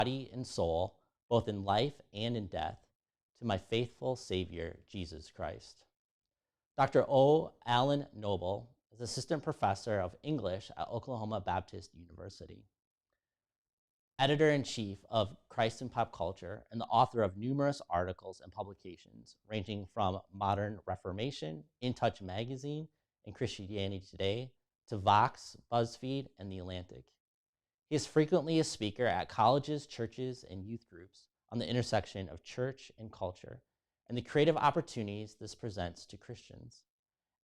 body and soul, both in life and in death, to my faithful Savior, Jesus Christ. Dr. O. Allen Noble is Assistant Professor of English at Oklahoma Baptist University, Editor-in-Chief of Christ in Pop Culture, and the author of numerous articles and publications ranging from Modern Reformation, In Touch Magazine, and Christianity Today, to Vox, BuzzFeed, and The Atlantic. He is frequently a speaker at colleges, churches, and youth groups on the intersection of church and culture and the creative opportunities this presents to Christians.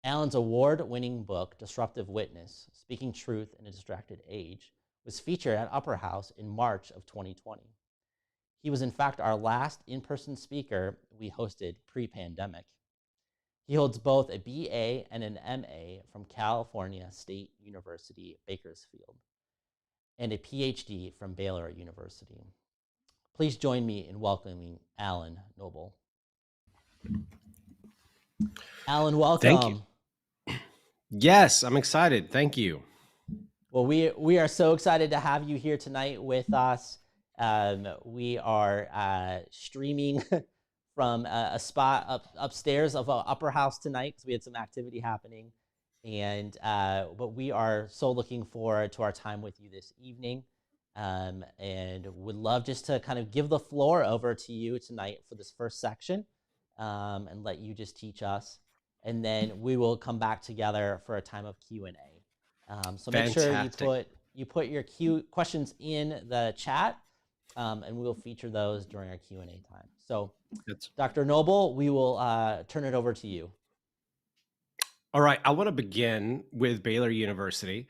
Allen's award-winning book, Disruptive Witness, Speaking Truth in a Distracted Age, was featured at Upper House in March of 2020. He was in fact our last in-person speaker we hosted pre-pandemic. He holds both a BA and an MA from California State University, Bakersfield, and a PhD from Baylor University. Please join me in welcoming Allen Noble. Allen, welcome. Thank you. Yes, I'm excited. Thank you. Well, we are so excited to have you here tonight with us. We are streaming from a spot upstairs of Upper House tonight because we had some activity happening. But we are so looking forward to our time with you this evening, and would love just to kind of give the floor over to you tonight for this first section, and let you just teach us, and then we will come back together for a time of Q&A. So make Fantastic. sure you put your questions in the chat, and we will feature those during our Q&A time. So, Dr. Noble, we will turn it over to you. All right, I want to begin with Baylor University,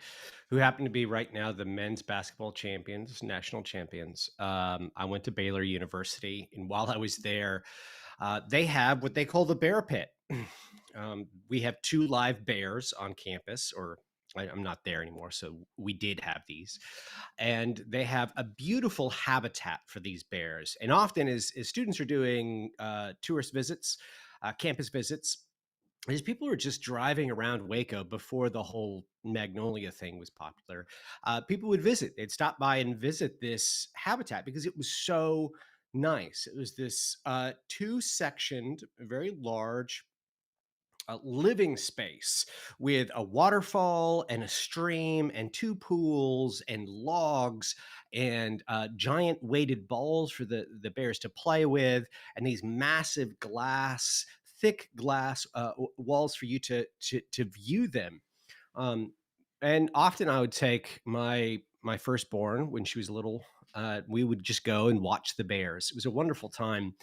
who happen to be right now the men's basketball champions, national champions. I went to Baylor University, and while I was there, they have what they call the Bear Pit. We have 2 live bears on campus, or I'm not there anymore, so we did have these. And they have a beautiful habitat for these bears. And often as students are doing tourist visits, campus visits, as people were just driving around Waco before the whole Magnolia thing was popular, people would visit. They'd stop by and visit this habitat because it was so nice. It was this 2-sectioned, very large living space with a waterfall and a stream and 2 pools and logs and giant weighted balls for the bears to play with, and these massive thick glass walls for you to view them. And often I would take my firstborn when she was little. We would just go and watch the bears. It was a wonderful time.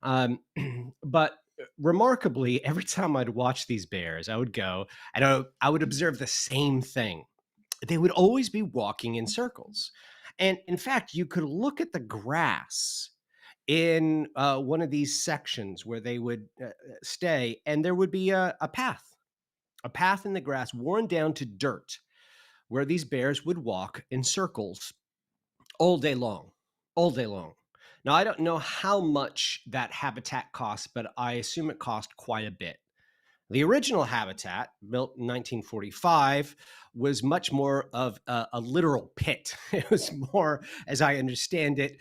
But remarkably, every time I'd watch these bears, I would go and I would observe the same thing. They would always be walking in circles. And in fact, you could look at the grass in one of these sections where they would stay, and there would be a path in the grass worn down to dirt where these bears would walk in circles all day long. Now, I don't know how much that habitat costs, but I assume it cost quite a bit. The original habitat, built in 1945, was much more of a literal pit. It was more, as I understand it,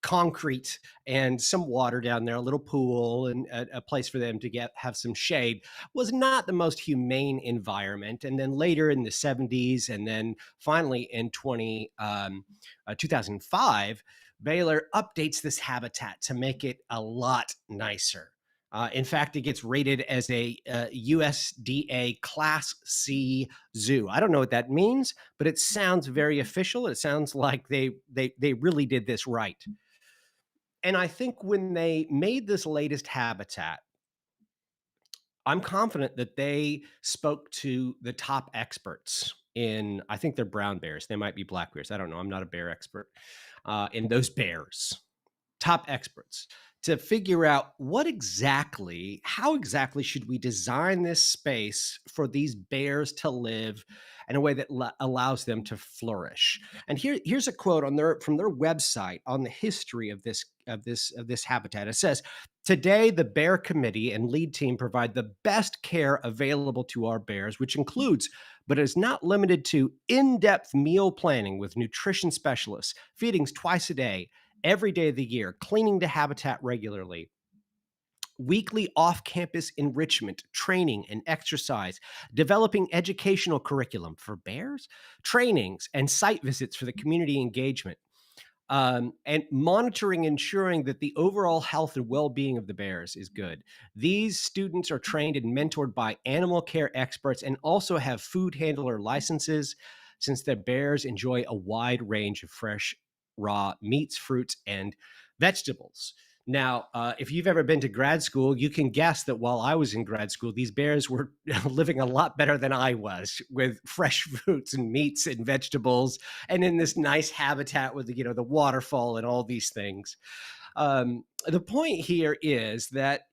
concrete and some water down there, a little pool, and a place for them to have some shade. Was not the most humane environment. And then later in the 70s, and then finally in 2005, Baylor updates this habitat to make it a lot nicer. In fact, it gets rated as a USDA Class C zoo. I don't know what that means, but it sounds very official. It sounds like they really did this right. And I think when they made this latest habitat, I'm confident that they spoke to the top experts in, I think they're brown bears. They might be black bears. I don't know. I'm not a bear expert. In those bears, top experts to figure out how exactly should we design this space for these bears to live in a way that allows them to flourish. And here's a quote from their website on the history of this habitat. It says, "Today, the Bear Committee and lead team provide the best care available to our bears, which includes, but is not limited to, in-depth meal planning with nutrition specialists, feedings twice a day, every day of the year, cleaning the habitat regularly, weekly off campus enrichment, training, and exercise, developing educational curriculum for bears, trainings, and site visits for the community engagement, and monitoring, ensuring that the overall health and well-being of the bears is good. These students are trained and mentored by animal care experts and also have food handler licenses, since the bears enjoy a wide range of fresh, raw meats, fruits, and vegetables." Now, if you've ever been to grad school, you can guess that while I was in grad school, these bears were living a lot better than I was, with fresh fruits and meats and vegetables, and in this nice habitat with the waterfall and all these things. The point here is that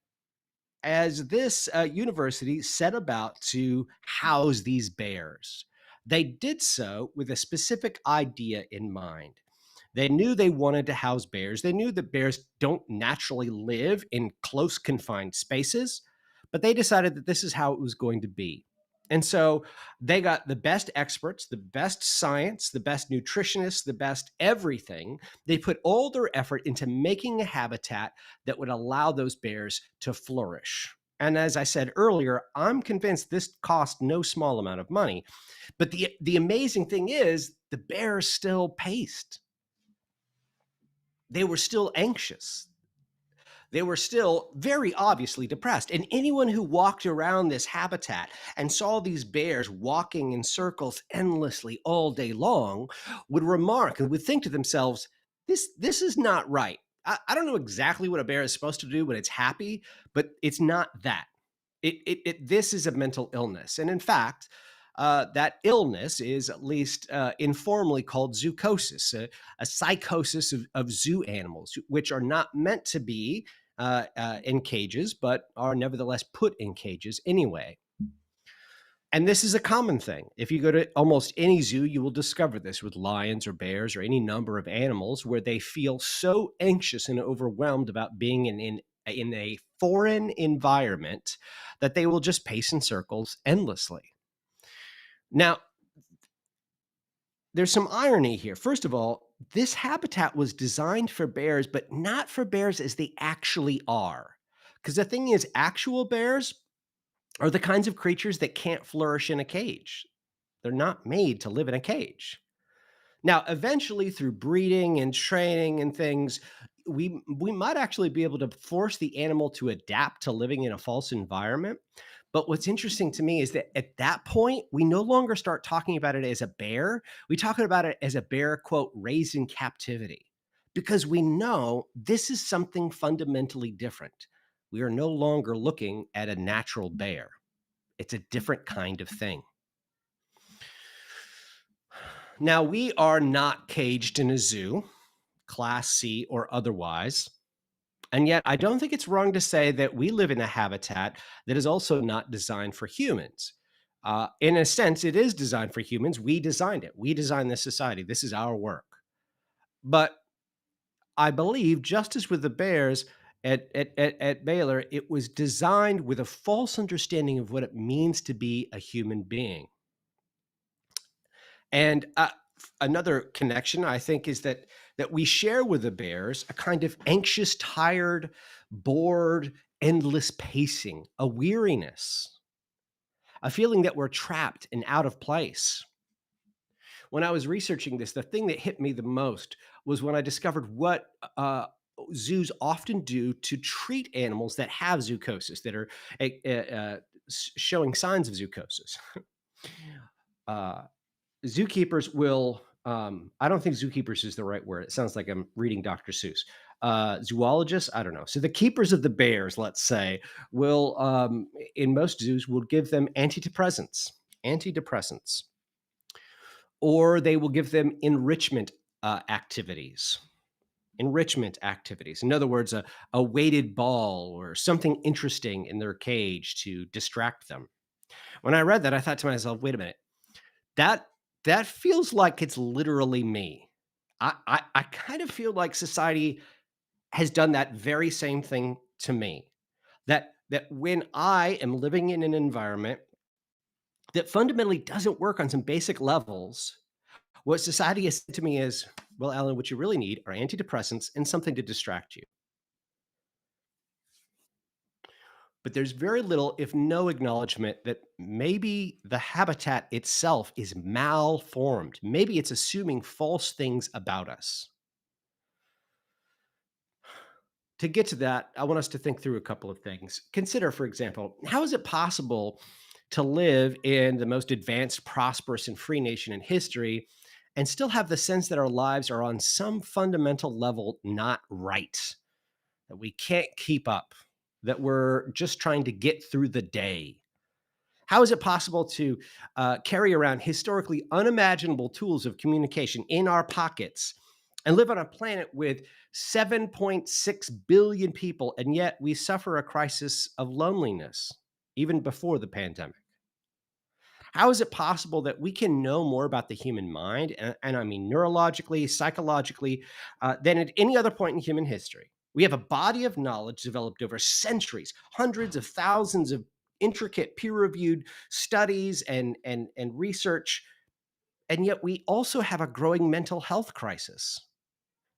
as this university set about to house these bears, they did so with a specific idea in mind. They knew they wanted to house bears. They knew that bears don't naturally live in close confined spaces, but they decided that this is how it was going to be. And so they got the best experts, the best science, the best nutritionists, the best everything. They put all their effort into making a habitat that would allow those bears to flourish. And as I said earlier, I'm convinced this cost no small amount of money. But the amazing thing is the bears still paced. They were still anxious. They were still very obviously depressed. And anyone who walked around this habitat and saw these bears walking in circles endlessly all day long would remark and would think to themselves, this is not right. I don't know exactly what a bear is supposed to do when it's happy, but it's not that. This is a mental illness. And in fact, that illness is at least informally called zoochosis, a psychosis of zoo animals, which are not meant to be in cages, but are nevertheless put in cages anyway. And this is a common thing. If you go to almost any zoo, you will discover this with lions or bears or any number of animals where they feel so anxious and overwhelmed about being in a foreign environment that they will just pace in circles endlessly. Now, there's some irony here. First of all, this habitat was designed for bears, but not for bears as they actually are. Because the thing is, actual bears are the kinds of creatures that can't flourish in a cage. They're not made to live in a cage. Now, eventually, through breeding and training and things, we might actually be able to force the animal to adapt to living in a false environment. But what's interesting to me is that at that point, we no longer start talking about it as a bear. We talk about it as a bear, quote, raised in captivity, because we know this is something fundamentally different. We are no longer looking at a natural bear. It's a different kind of thing. Now, we are not caged in a zoo, Class C or otherwise. And yet, I don't think it's wrong to say that we live in a habitat that is also not designed for humans. In a sense, it is designed for humans. We designed it. We designed this society. This is our work. But I believe, just as with the bears at Baylor, it was designed with a false understanding of what it means to be a human being. And another connection, I think, is that we share with the bears a kind of anxious, tired, bored, endless pacing, a weariness, a feeling that we're trapped and out of place. When I was researching this, the thing that hit me the most was when I discovered what zoos often do to treat animals that have zoochosis, that are showing signs of zoochosis. Zookeepers will, I don't think zookeepers is the right word. It sounds like I'm reading Dr. Seuss. Zoologists, I don't know. So the keepers of the bears, let's say, will, in most zoos, will give them antidepressants, or they will give them enrichment activities. enrichment activities. In other words, a weighted ball or something interesting in their cage to distract them. When I read that, I thought to myself, wait a minute, that that feels like it's literally me. I kind of feel like society has done that very same thing to me. That when I am living in an environment that fundamentally doesn't work on some basic levels, what society has said to me is, well, Alan, what you really need are antidepressants and something to distract you. But there's very little, if no acknowledgement that maybe the habitat itself is malformed. Maybe it's assuming false things about us. To get to that, I want us to think through a couple of things. Consider, for example, how is it possible to live in the most advanced, prosperous, and free nation in history and still have the sense that our lives are on some fundamental level not right, that we can't keep up, that we're just trying to get through the day? How is it possible to carry around historically unimaginable tools of communication in our pockets and live on a planet with 7.6 billion people, and yet we suffer a crisis of loneliness even before the pandemic? How is it possible that we can know more about the human mind, and I mean neurologically, psychologically, than at any other point in human history? We have a body of knowledge developed over centuries, hundreds of thousands of intricate peer-reviewed studies and research, and yet we also have a growing mental health crisis.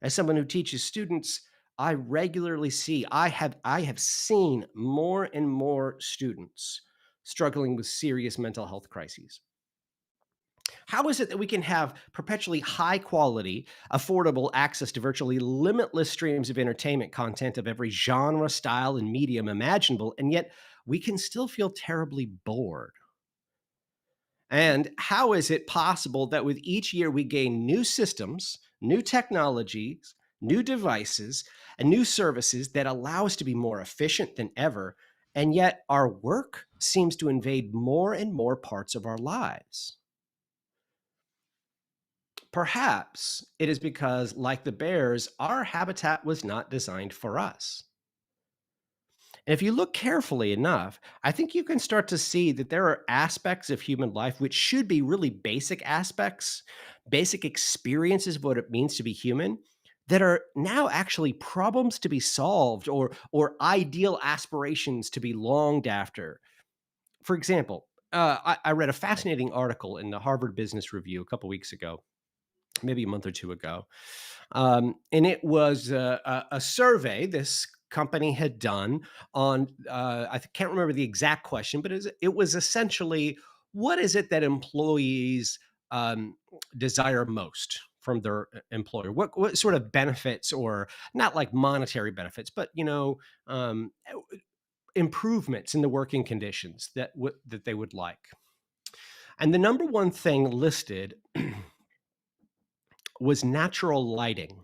As someone who teaches students, I regularly see, I have seen more and more students struggling with serious mental health crises. How is it that we can have perpetually high quality, affordable access to virtually limitless streams of entertainment content of every genre, style, and medium imaginable, and yet we can still feel terribly bored? And how is it possible that with each year we gain new systems, new technologies, new devices, and new services that allow us to be more efficient than ever, and yet our work seems to invade more and more parts of our lives? Perhaps it is because, like the bears, our habitat was not designed for us. And if you look carefully enough, I think you can start to see that there are aspects of human life which should be really basic aspects, basic experiences of what it means to be human, that are now actually problems to be solved or ideal aspirations to be longed after. For example, I read a fascinating article in the Harvard Business Review a couple weeks ago, maybe a month or two ago. And it was a survey this company had done on, can't remember the exact question, but it was essentially, what is it that employees um, desire most from their employer? What sort of benefits, or not like monetary benefits, but improvements in the working conditions that they would like. And the number one thing listed was natural lighting.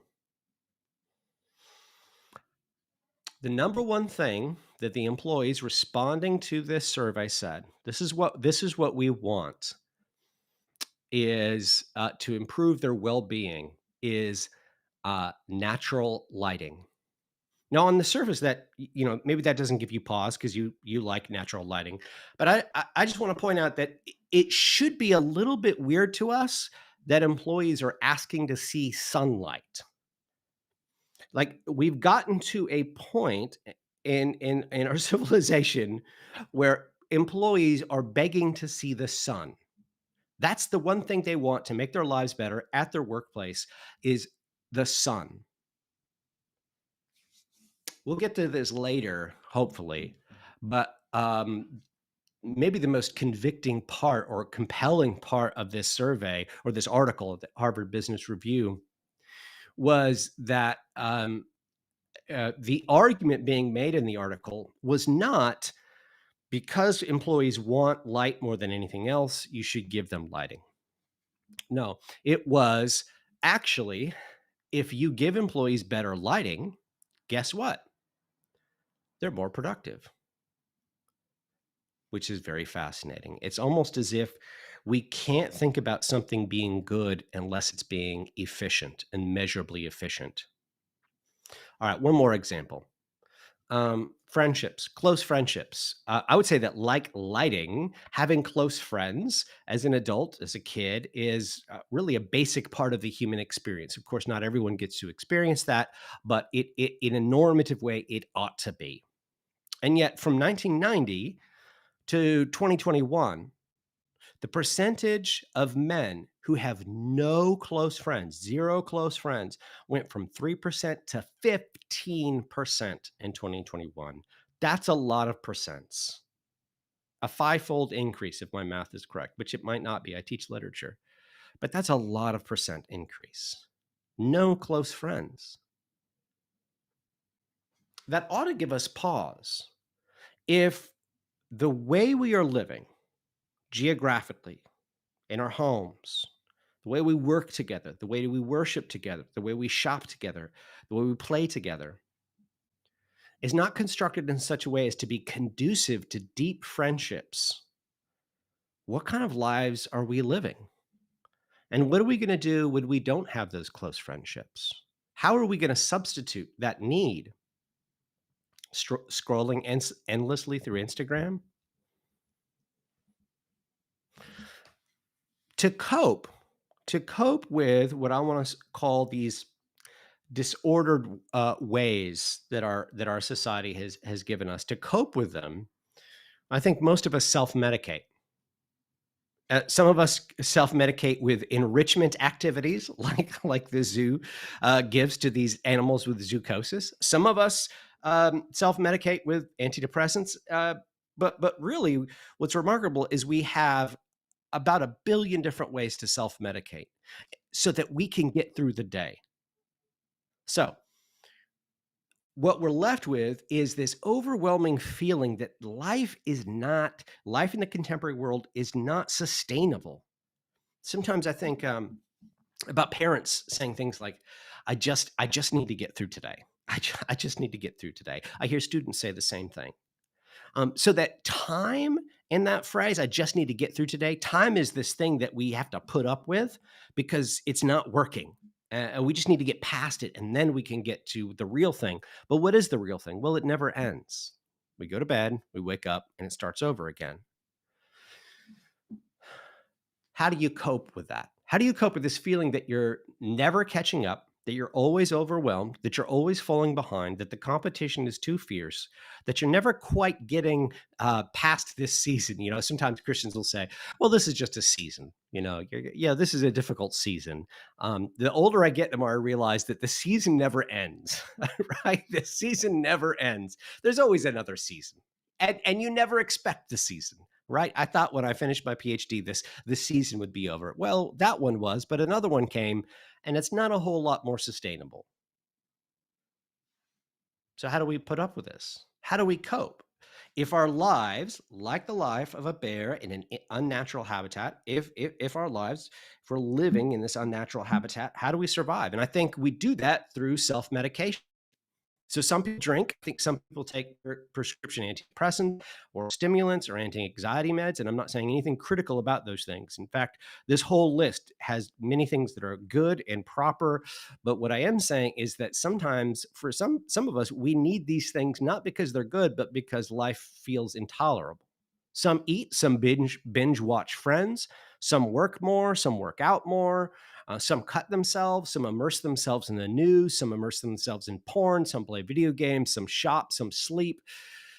The number one thing that the employees responding to this survey said, this is what we want, is to improve their well-being, is natural lighting. Now, on the surface, that maybe that doesn't give you pause because you like natural lighting, but I just want to point out that it should be a little bit weird to us that employees are asking to see sunlight. Like, we've gotten to a point in our civilization where employees are begging to see the sun. That's the one thing they want to make their lives better at their workplace, is the sun. We'll get to this later, hopefully, but maybe the most convicting part or compelling part of this survey or this article at the Harvard Business Review was that the argument being made in the article was not, because employees want light more than anything else, you should give them lighting. No, it was actually, if you give employees better lighting, guess what? They're more productive, which is very fascinating. It's almost as if we can't think about something being good unless it's being efficient and measurably efficient. All right, one more example. Friendships, close friendships. I would say that, like lighting, having close friends as an adult, as a kid, is really a basic part of the human experience. Of course, not everyone gets to experience that, but in a normative way, it ought to be. And yet, from 1990 to 2021, the percentage of men who have no close friends, zero close friends, went from 3% to 15% in 2021. That's a lot of percents. A fivefold increase, if my math is correct, which it might not be. I teach literature, but that's a lot of percent increase. No close friends. That ought to give us pause. If the way we are living geographically, in our homes, the way we work together, the way we worship together, the way we shop together, the way we play together, is not constructed in such a way as to be conducive to deep friendships, what kind of lives are we living? And what are we going to do when we don't have those close friendships? How are we going to substitute that need? Scrolling endlessly through Instagram? To cope, to cope with what I want to call these disordered ways that our society has given us, to cope with them, I think most of us self-medicate. Some of us self-medicate with enrichment activities, like the zoo gives to these animals with zoocosis. Some of us self-medicate with antidepressants. But really, what's remarkable is we have about 1 billion different ways to self-medicate so that we can get through the day. So what we're left with is this overwhelming feeling that life in the contemporary world is not sustainable. Sometimes I think about parents saying things like, I just need to get through today. I just need to get through today. I hear students say the same thing. So that time in that phrase, I just need to get through today, time is this thing that we have to put up with because it's not working. And we just need to get past it, and then we can get to the real thing. But what is the real thing? Well, it never ends. We go to bed, we wake up, and it starts over again. How do you cope with that? How do you cope with this feeling that you're never catching up, that you're always overwhelmed, that you're always falling behind, that the competition is too fierce, that you're never quite getting past this season? You know, sometimes Christians will say, well, this is just a season. You know, yeah, this is a difficult season. The older I get, the more I realize that the season never ends, right? The season never ends. There's always another season. And you never expect the season, right? I thought when I finished my PhD, this season would be over. Well, that one was, but another one came, and it's not a whole lot more sustainable. So how do we put up with this? How do we cope? If our lives, like the life of a bear in an unnatural habitat, if our lives, if we're living in this unnatural habitat, how do we survive? And I think we do that through self-medication. So some people drink. I think some people take prescription antidepressants or stimulants or anti-anxiety meds. And I'm not saying anything critical about those things. In fact, this whole list has many things that are good and proper. But what I am saying is that sometimes for some of us, we need these things not because they're good, but because life feels intolerable. Some eat, some binge watch Friends, some work more, some work out more. Some cut themselves, some immerse themselves in the news, some immerse themselves in porn, some play video games, some shop, some sleep,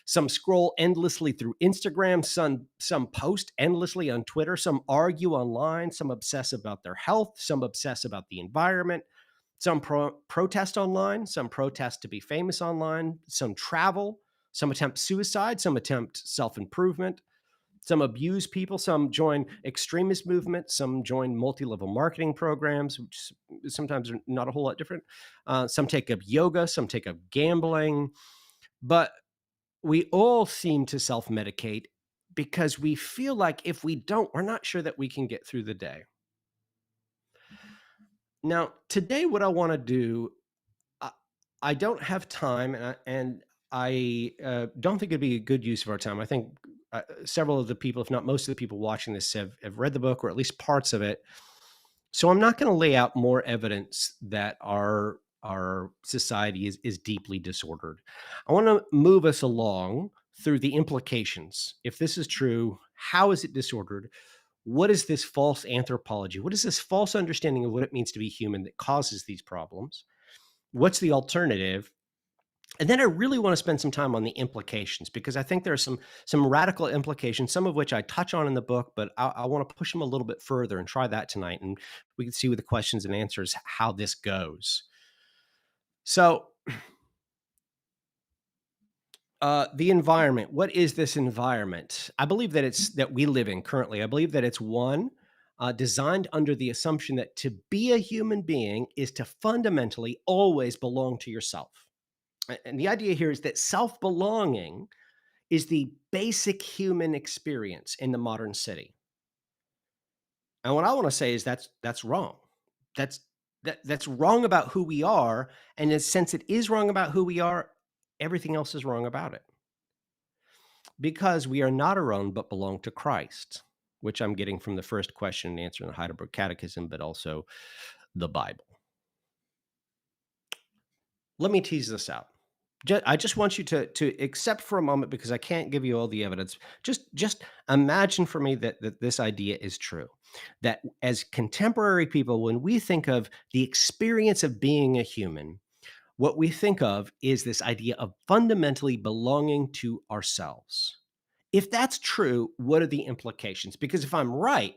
some scroll endlessly through Instagram, some post endlessly on Twitter, some argue online, some obsess about their health, some obsess about the environment, some protest online, some protest to be famous online, some travel, some attempt suicide, some attempt self-improvement. Some abuse people, some join extremist movements, some join multi-level marketing programs, which sometimes are not a whole lot different. Some take up yoga, some take up gambling. But we all seem to self-medicate because we feel like if we don't, we're not sure that we can get through the day. Now, today, what I want to do, I don't have time, and I don't think it'd be a good use of our time. I think several of the people, if not most of the people watching this, have read the book or at least parts of it. So I'm not going to lay out more evidence that our our society is deeply disordered. I want to move us along through the implications. If this is true, how is it disordered? What is this false anthropology? What is this false understanding of what it means to be human that causes these problems? What's the alternative? And then I really want to spend some time on the implications, because I think there are some radical implications, some of which I touch on in the book, but I want to push them a little bit further and try that tonight. And we can see with the questions and answers how this goes. So, the environment. What is this environment? I believe that it's that we live in currently. I believe that it's one designed under the assumption that to be a human being is to fundamentally always belong to yourself. And the idea here is that self belonging is the basic human experience in the modern city. And what I want to say is that's wrong. That's that's wrong about who we are, and since it is wrong about who we are, everything else is wrong about it. Because we are not our own but belong to Christ, which I'm getting from the first question and answer in the Heidelberg Catechism, but also the Bible. Let me tease this out. I just want you to accept for a moment, because I can't give you all the evidence. Just imagine for me that this idea is true. That as contemporary people, when we think of the experience of being a human, what we think of is this idea of fundamentally belonging to ourselves. If that's true, what are the implications? Because if I'm right,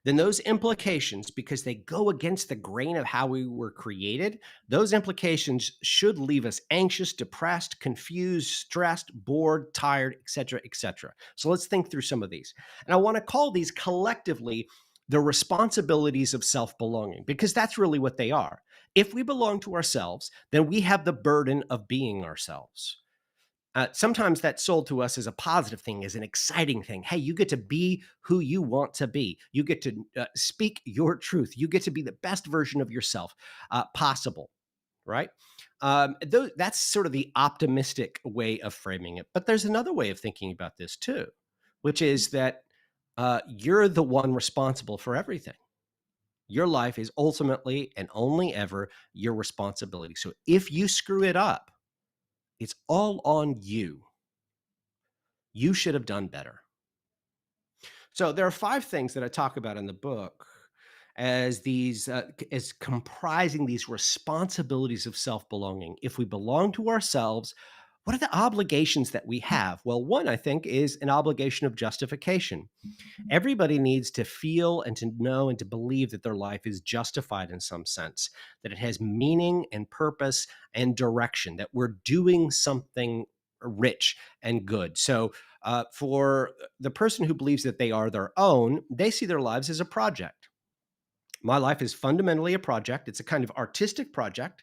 then those implications, because they go against the grain of how we were created, those implications should leave us anxious, depressed, confused, stressed, bored, tired, etc., etc. So let's think through some of these. And I want to call these collectively the responsibilities of self-belonging, because that's really what they are. If we belong to ourselves, then we have the burden of being ourselves. Sometimes that's sold to us as a positive thing, as an exciting thing. Hey, you get to be who you want to be. You get to speak your truth. You get to be the best version of yourself possible, right? That's sort of the optimistic way of framing it. But there's another way of thinking about this too, which is that you're the one responsible for everything. Your life is ultimately and only ever your responsibility. So if you screw it up, it's all on you. You should have done better. So there are 5 things that I talk about in the book as these as comprising these responsibilities of self-belonging. If we belong to ourselves, what are the obligations that we have? Well, one, I think, is an obligation of justification. Everybody needs to feel and to know and to believe that their life is justified in some sense, that it has meaning and purpose and direction, that we're doing something rich and good. So, for the person who believes that they are their own, they see their lives as a project. My life is fundamentally a project. It's a kind of artistic project.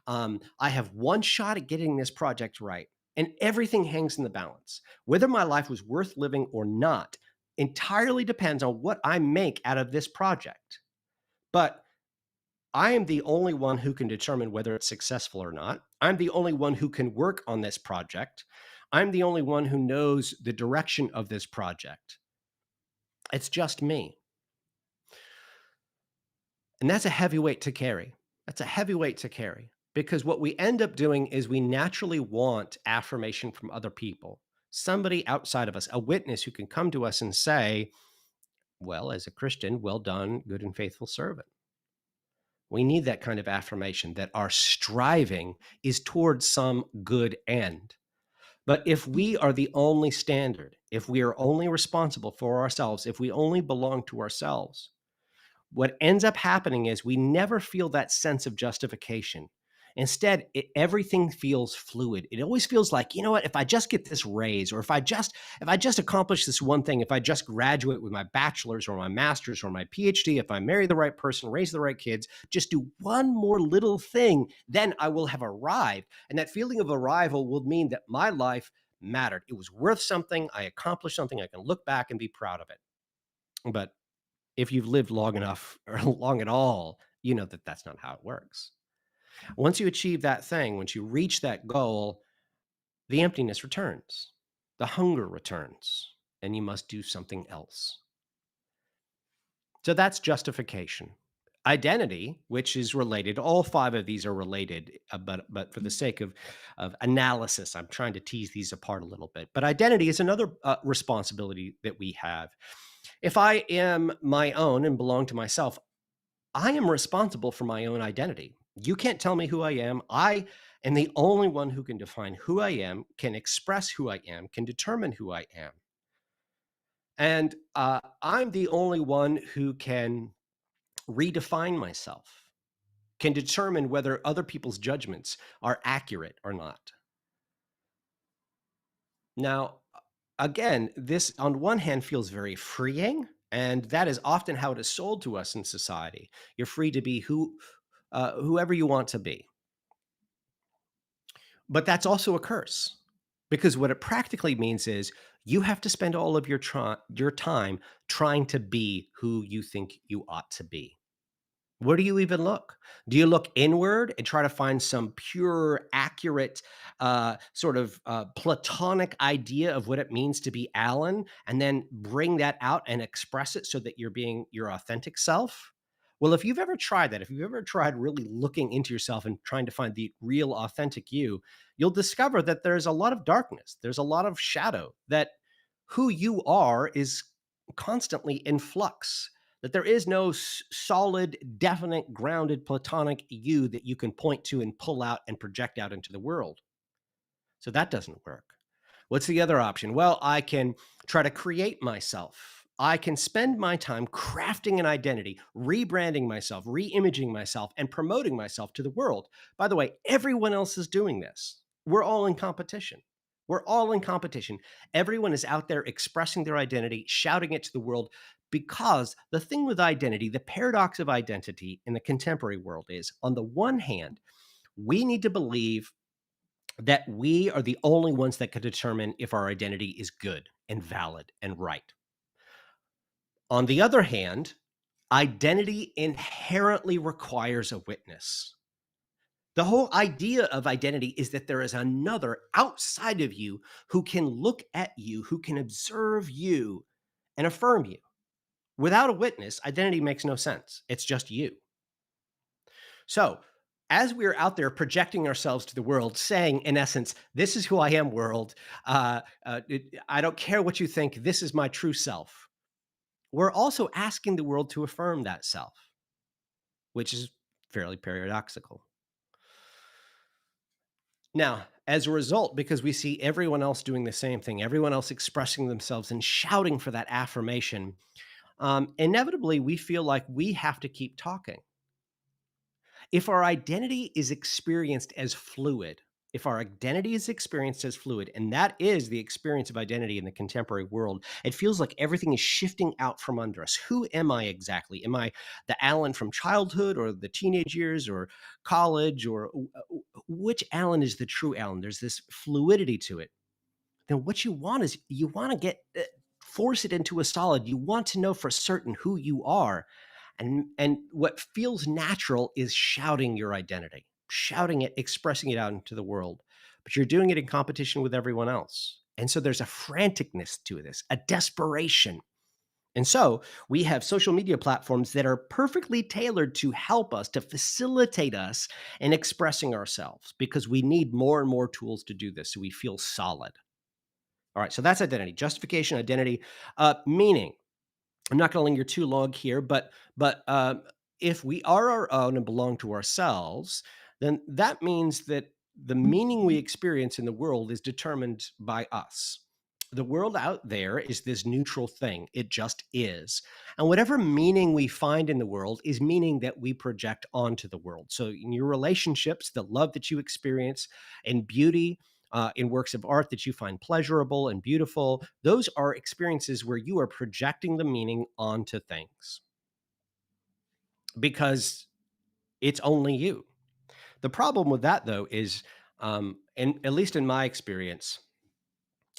I have one shot at getting this project right, and everything hangs in the balance. Whether my life was worth living or not entirely depends on what I make out of this project. But I am the only one who can determine whether it's successful or not. I'm the only one who can work on this project. I'm the only one who knows the direction of this project. It's just me. And that's a heavy weight to carry. That's a heavy weight to carry, because what we end up doing is we naturally want affirmation from other people, somebody outside of us, a witness who can come to us and say, well, as a Christian, well done, good and faithful servant. We need that kind of affirmation that our striving is towards some good end. But if we are the only standard, if we are only responsible for ourselves, if we only belong to ourselves, what ends up happening is we never feel that sense of justification. Instead, everything feels fluid. It always feels like, you know what, if I just get this raise, or if I just accomplish this one thing, if I just graduate with my bachelor's or my master's or my PhD, if I marry the right person, raise the right kids, just do one more little thing, then I will have arrived. And that feeling of arrival will mean that my life mattered. It was worth something. I accomplished something. I can look back and be proud of it. But if you've lived long enough or long at all, you know that that's not how it works. Once you achieve that thing, once you reach that goal, the emptiness returns, the hunger returns, and you must do something else. So that's justification. Identity, which is related, all five of these are related, but for the sake of analysis, I'm trying to tease these apart a little bit. But identity is another responsibility that we have. If I am my own and belong to myself, I am responsible for my own identity. You can't tell me who I am. I am the only one who can define who I am, can express who I am, can determine who I am. And I'm the only one who can redefine myself, can determine whether other people's judgments are accurate or not. Now, again, this on one hand feels very freeing, and that is often how it is sold to us in society. You're free to be whoever you want to be. But that's also a curse, because what it practically means is you have to spend all of your time trying to be who you think you ought to be. Where do you even look? Do you look inward and try to find some pure, accurate, sort of platonic idea of what it means to be Alan, and then bring that out and express it so that you're being your authentic self? Well, if you've ever tried that, if you've ever tried really looking into yourself and trying to find the real, authentic you, you'll discover that there's a lot of darkness. There's a lot of shadow, that who you are is constantly in flux, that there is no solid, definite, grounded, platonic you that you can point to and pull out and project out into the world. So that doesn't work. What's the other option? Well, I can try to create myself. I can spend my time crafting an identity, rebranding myself, re-imaging myself, and promoting myself to the world. By the way, everyone else is doing this. We're all in competition. We're all in competition. Everyone is out there expressing their identity, shouting it to the world, because the thing with identity, the paradox of identity in the contemporary world is, on the one hand, we need to believe that we are the only ones that can determine if our identity is good and valid and right. On the other hand, identity inherently requires a witness. The whole idea of identity is that there is another outside of you who can look at you, who can observe you and affirm you. Without a witness, identity makes no sense. It's just you. So, as we're out there projecting ourselves to the world, saying, in essence, this is who I am, world. I don't care what you think. This is my true self. We're also asking the world to affirm that self, which is fairly paradoxical. Now, as a result, because we see everyone else doing the same thing, everyone else expressing themselves and shouting for that affirmation, inevitably we feel like we have to keep talking. If our identity is experienced as fluid, if our identity is experienced as fluid, and that is the experience of identity in the contemporary world, it feels like everything is shifting out from under us. Who am I exactly? Am I the Alan from childhood or the teenage years or college, or which Alan is the true Alan? There's this fluidity to it. Then what you want is you want to force it into a solid. You want to know for certain who you are. And what feels natural is shouting your identity, shouting it, expressing it out into the world. But you're doing it in competition with everyone else. And so there's a franticness to this, a desperation. And so we have social media platforms that are perfectly tailored to help us, to facilitate us in expressing ourselves, because we need more and more tools to do this so we feel solid. All right, so that's identity, justification, identity, meaning. I'm not going to linger too long here, but if we are our own and belong to ourselves, then that means that the meaning we experience in the world is determined by us. The world out there is this neutral thing. It just is. And whatever meaning we find in the world is meaning that we project onto the world. So in your relationships, the love that you experience, and beauty, in works of art that you find pleasurable and beautiful, those are experiences where you are projecting the meaning onto things because it's only you. The problem with that, though, is, and at least in my experience,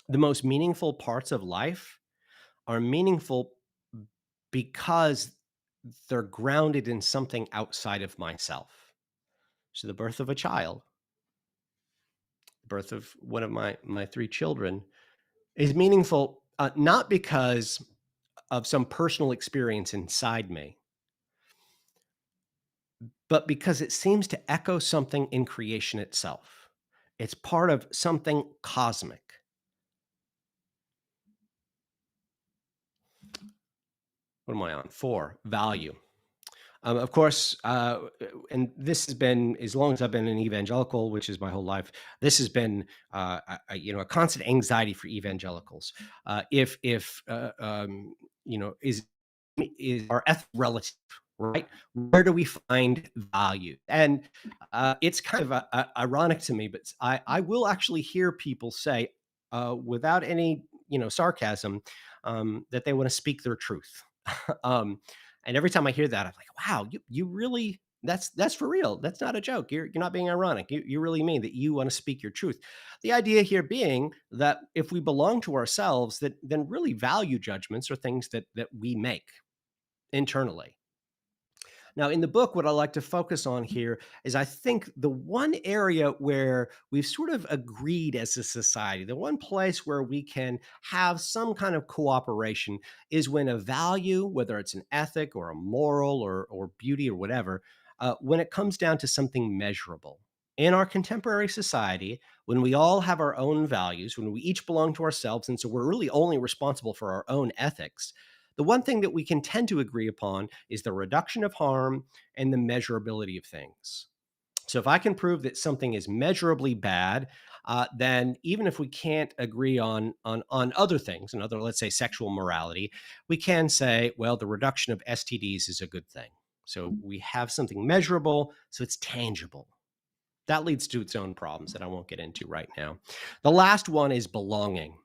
the most meaningful parts of life are meaningful because they're grounded in something outside of myself. So the birth of a child, the birth of one of my three children, is meaningful, not because of some personal experience inside me, but because it seems to echo something in creation itself. It's part of something cosmic. What am I on? 4, value. Of course, and this has been as long as I've been an evangelical, which is my whole life. This has been, a constant anxiety for evangelicals. If is our ethic relative, right? Where do we find value? And it's kind of ironic to me, but I will actually hear people say, without any sarcasm, that they want to speak their truth. um, and every time I hear that, I'm like, wow, you really that's for real. That's not a joke. You're not being ironic. You really mean that you want to speak your truth. The idea here being that if we belong to ourselves, that then really value judgments are things that we make internally. Now, in the book, what I like to focus on here is I think the one area where we've sort of agreed as a society, the one place where we can have some kind of cooperation is when a value, whether it's an ethic or a moral or beauty or whatever, when it comes down to something measurable. In our contemporary society, when we all have our own values, when we each belong to ourselves, and so we're really only responsible for our own ethics, the one thing that we can tend to agree upon is the reduction of harm and the measurability of things. So if I can prove that something is measurably bad, then even if we can't agree on other things, another, let's say, sexual morality, we can say, well, the reduction of STDs is a good thing. So we have something measurable, so it's tangible. That leads to its own problems that I won't get into right now. The last one is belonging.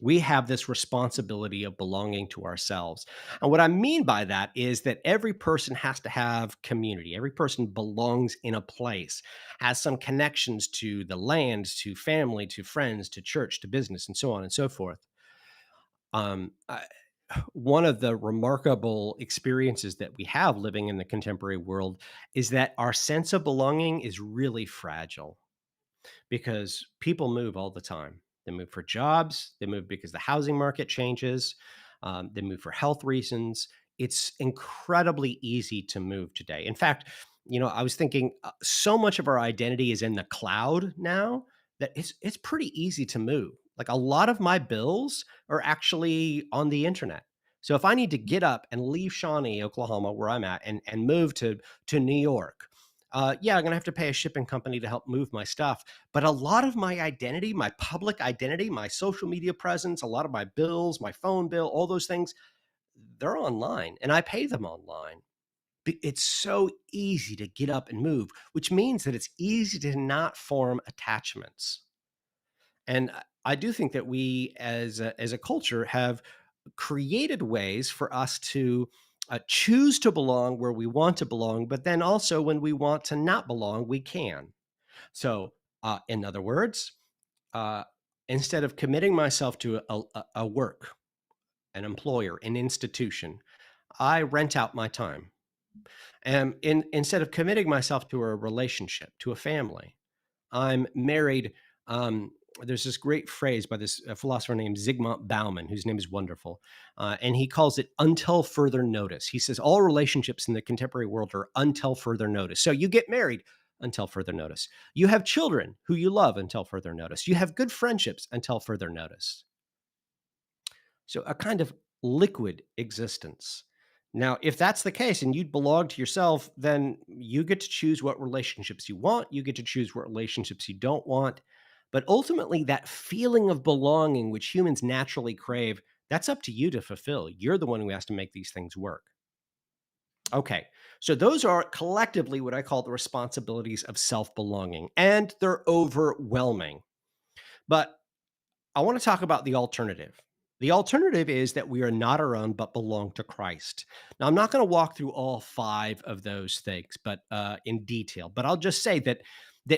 We have this responsibility of belonging to ourselves. And what I mean by that is that every person has to have community. Every person belongs in a place, has some connections to the land, to family, to friends, to church, to business, and so on and so forth. Um, I, One of the remarkable experiences that we have living in the contemporary world is that our sense of belonging is really fragile because people move all the time. They move for jobs, they move because the housing market changes, they move for health reasons. It's incredibly easy to move today. In fact, I was thinking so much of our identity is in the cloud now that it's pretty easy to move. Like a lot of my bills are actually on the internet. So if I need to get up and leave Shawnee, Oklahoma, where I'm at, and move to New York, yeah, I'm gonna have to pay a shipping company to help move my stuff. But a lot of my identity, my public identity, my social media presence, a lot of my bills, my phone bill, all those things, they're online and I pay them online. It's so easy to get up and move, which means that it's easy to not form attachments. And I do think that we as a culture have created ways for us to choose to belong where we want to belong, but then also when we want to not belong, we can. So, in other words, uh, instead of committing myself to a work, an employer, an institution, I rent out my time. And instead of committing myself to a relationship, to a family, I'm married. Um, there's this great phrase by this philosopher named Zygmunt Bauman, whose name is wonderful. And he calls it until further notice. He says all relationships in the contemporary world are until further notice. So you get married until further notice. You have children who you love until further notice. You have good friendships until further notice. So a kind of liquid existence. Now, if that's the case and you belong to yourself, then you get to choose what relationships you want. You get to choose what relationships you don't want. But ultimately, that feeling of belonging, which humans naturally crave, that's up to you to fulfill. You're the one who has to make these things work. Okay, so those are collectively what I call the responsibilities of self belonging, and they're overwhelming. But I want to talk about the alternative. The alternative is that we are not our own, but belong to Christ. Now, I'm not going to walk through all 5 of those things, but in detail. But I'll just say that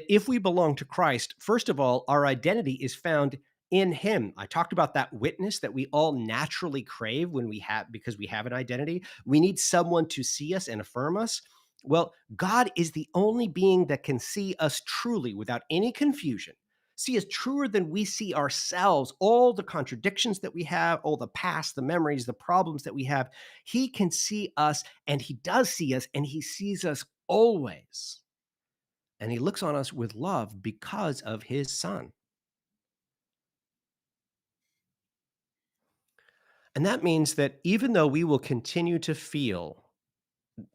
if we belong to Christ, first of all, our identity is found in Him. I talked about that witness that we all naturally crave when we have because we have an identity. We need someone to see us and affirm us. Well, God is the only being that can see us truly without any confusion. see us truer than we see ourselves, all the contradictions that we have, all the past, the memories, the problems that we have. He can see us, and he does see us, and he sees us always. And he looks on us with love because of his son. And that means that even though we will continue to feel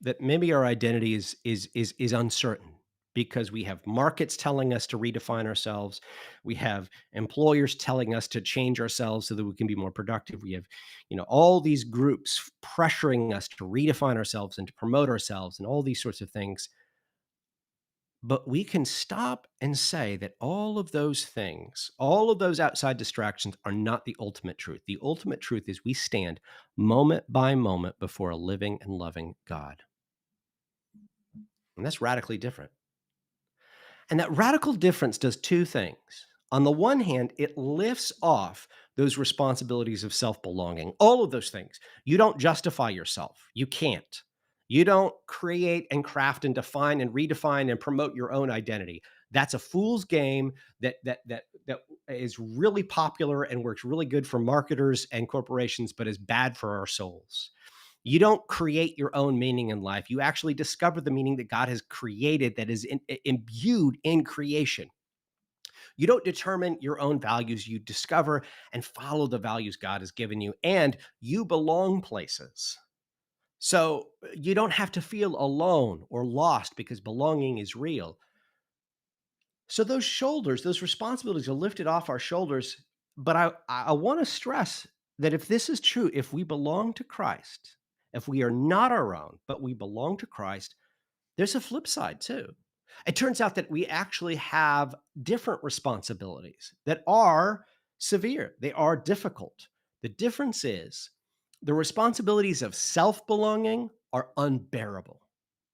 that maybe our identity is uncertain because we have markets telling us to redefine ourselves, we have employers telling us to change ourselves so that we can be more productive, we have, all these groups pressuring us to redefine ourselves and to promote ourselves and all these sorts of things. But we can stop and say that all of those things, all of those outside distractions are not the ultimate truth. The ultimate truth is we stand moment by moment before a living and loving God. And that's radically different. And that radical difference does two things. On the one hand, it lifts off those responsibilities of self belonging, all of those things. You don't justify yourself. You can't. You don't create and craft and define and redefine and promote your own identity. That's a fool's game that is really popular and works really good for marketers and corporations, but is bad for our souls. You don't create your own meaning in life. You actually discover the meaning that God has created that is imbued in creation. You don't determine your own values. You discover and follow the values God has given you, and you belong places. So you don't have to feel alone or lost because belonging is real. So those shoulders, those responsibilities are lifted off our shoulders. But I want to stress that if this is true, if we belong to Christ, if we are not our own, but we belong to Christ, there's a flip side too. It turns out that we actually have different responsibilities that are severe, they are difficult. The difference is the responsibilities of self belonging are unbearable.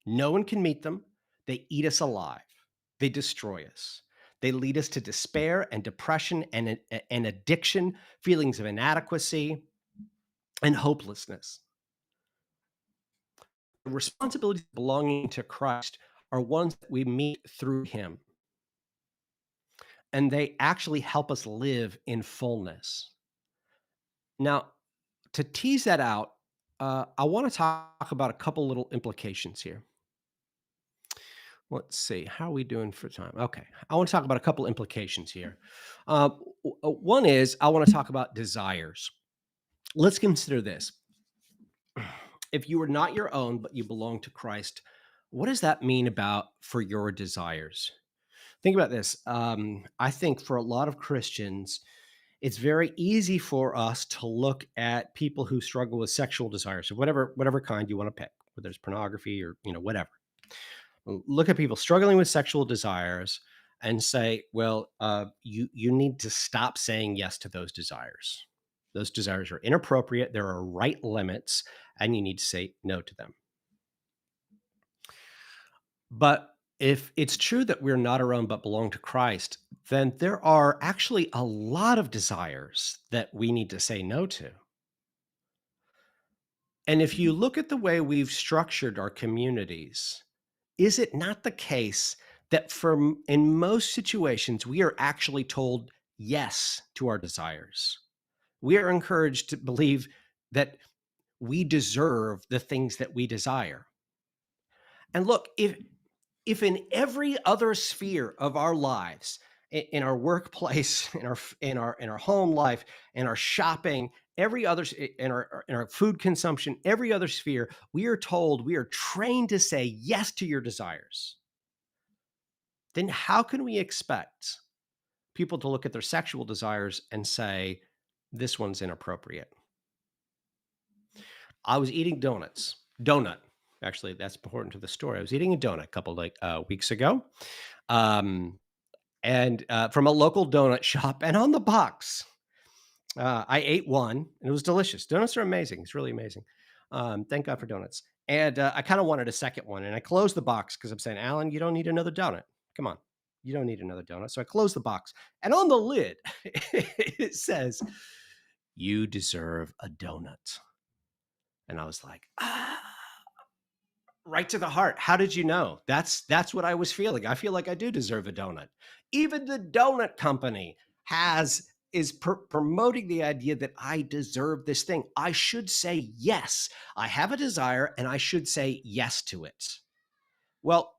No one can meet them. They eat us alive. They destroy us. They lead us to despair and depression and addiction, feelings of inadequacy and hopelessness. The responsibilities belonging to Christ are ones that we meet through him. And they actually help us live in fullness. Now, to tease that out, I want to talk about a couple little implications here. Let's see. How are we doing for time? Okay. I want to talk about a couple implications here. One is I want to talk about desires. Let's consider this. If you are not your own, but you belong to Christ, what does that mean about for your desires? Think about this. I think for a lot of Christians, it's very easy for us to look at people who struggle with sexual desires of whatever kind you want to pick, whether it's pornography or whatever. Look at people struggling with sexual desires and say, well, you need to stop saying yes to those desires. Those desires are inappropriate. There are right limits, and you need to say no to them. But if it's true that we're not our own but belong to Christ, then there are actually a lot of desires that we need to say no to. And if you look at the way we've structured our communities, is it not the case that in most situations, we are actually told yes to our desires? We are encouraged to believe that we deserve the things that we desire. And look, if in every other sphere of our lives, in our workplace, in our home life, in our shopping, every other in our food consumption, every other sphere, we are told, we are trained to say yes to your desires, then how can we expect people to look at their sexual desires and say, this one's inappropriate? I was eating donut. Actually, that's important to the story. I was eating a donut a couple weeks ago, and from a local donut shop. And on the box, I ate one, and it was delicious. Donuts are amazing. It's really amazing. Thank God for donuts. And I kind of wanted a second one, and I closed the box because I'm saying, Alan, you don't need another donut. Come on, you don't need another donut. So I closed the box, and on the lid, it says, "You deserve a donut." And I was like, ah. Right to the heart. How did you know? That's what I was feeling. I feel like I do deserve a donut. Even the donut company has is promoting the idea that I deserve this thing. I should say yes. I have a desire and I should say yes to it. Well,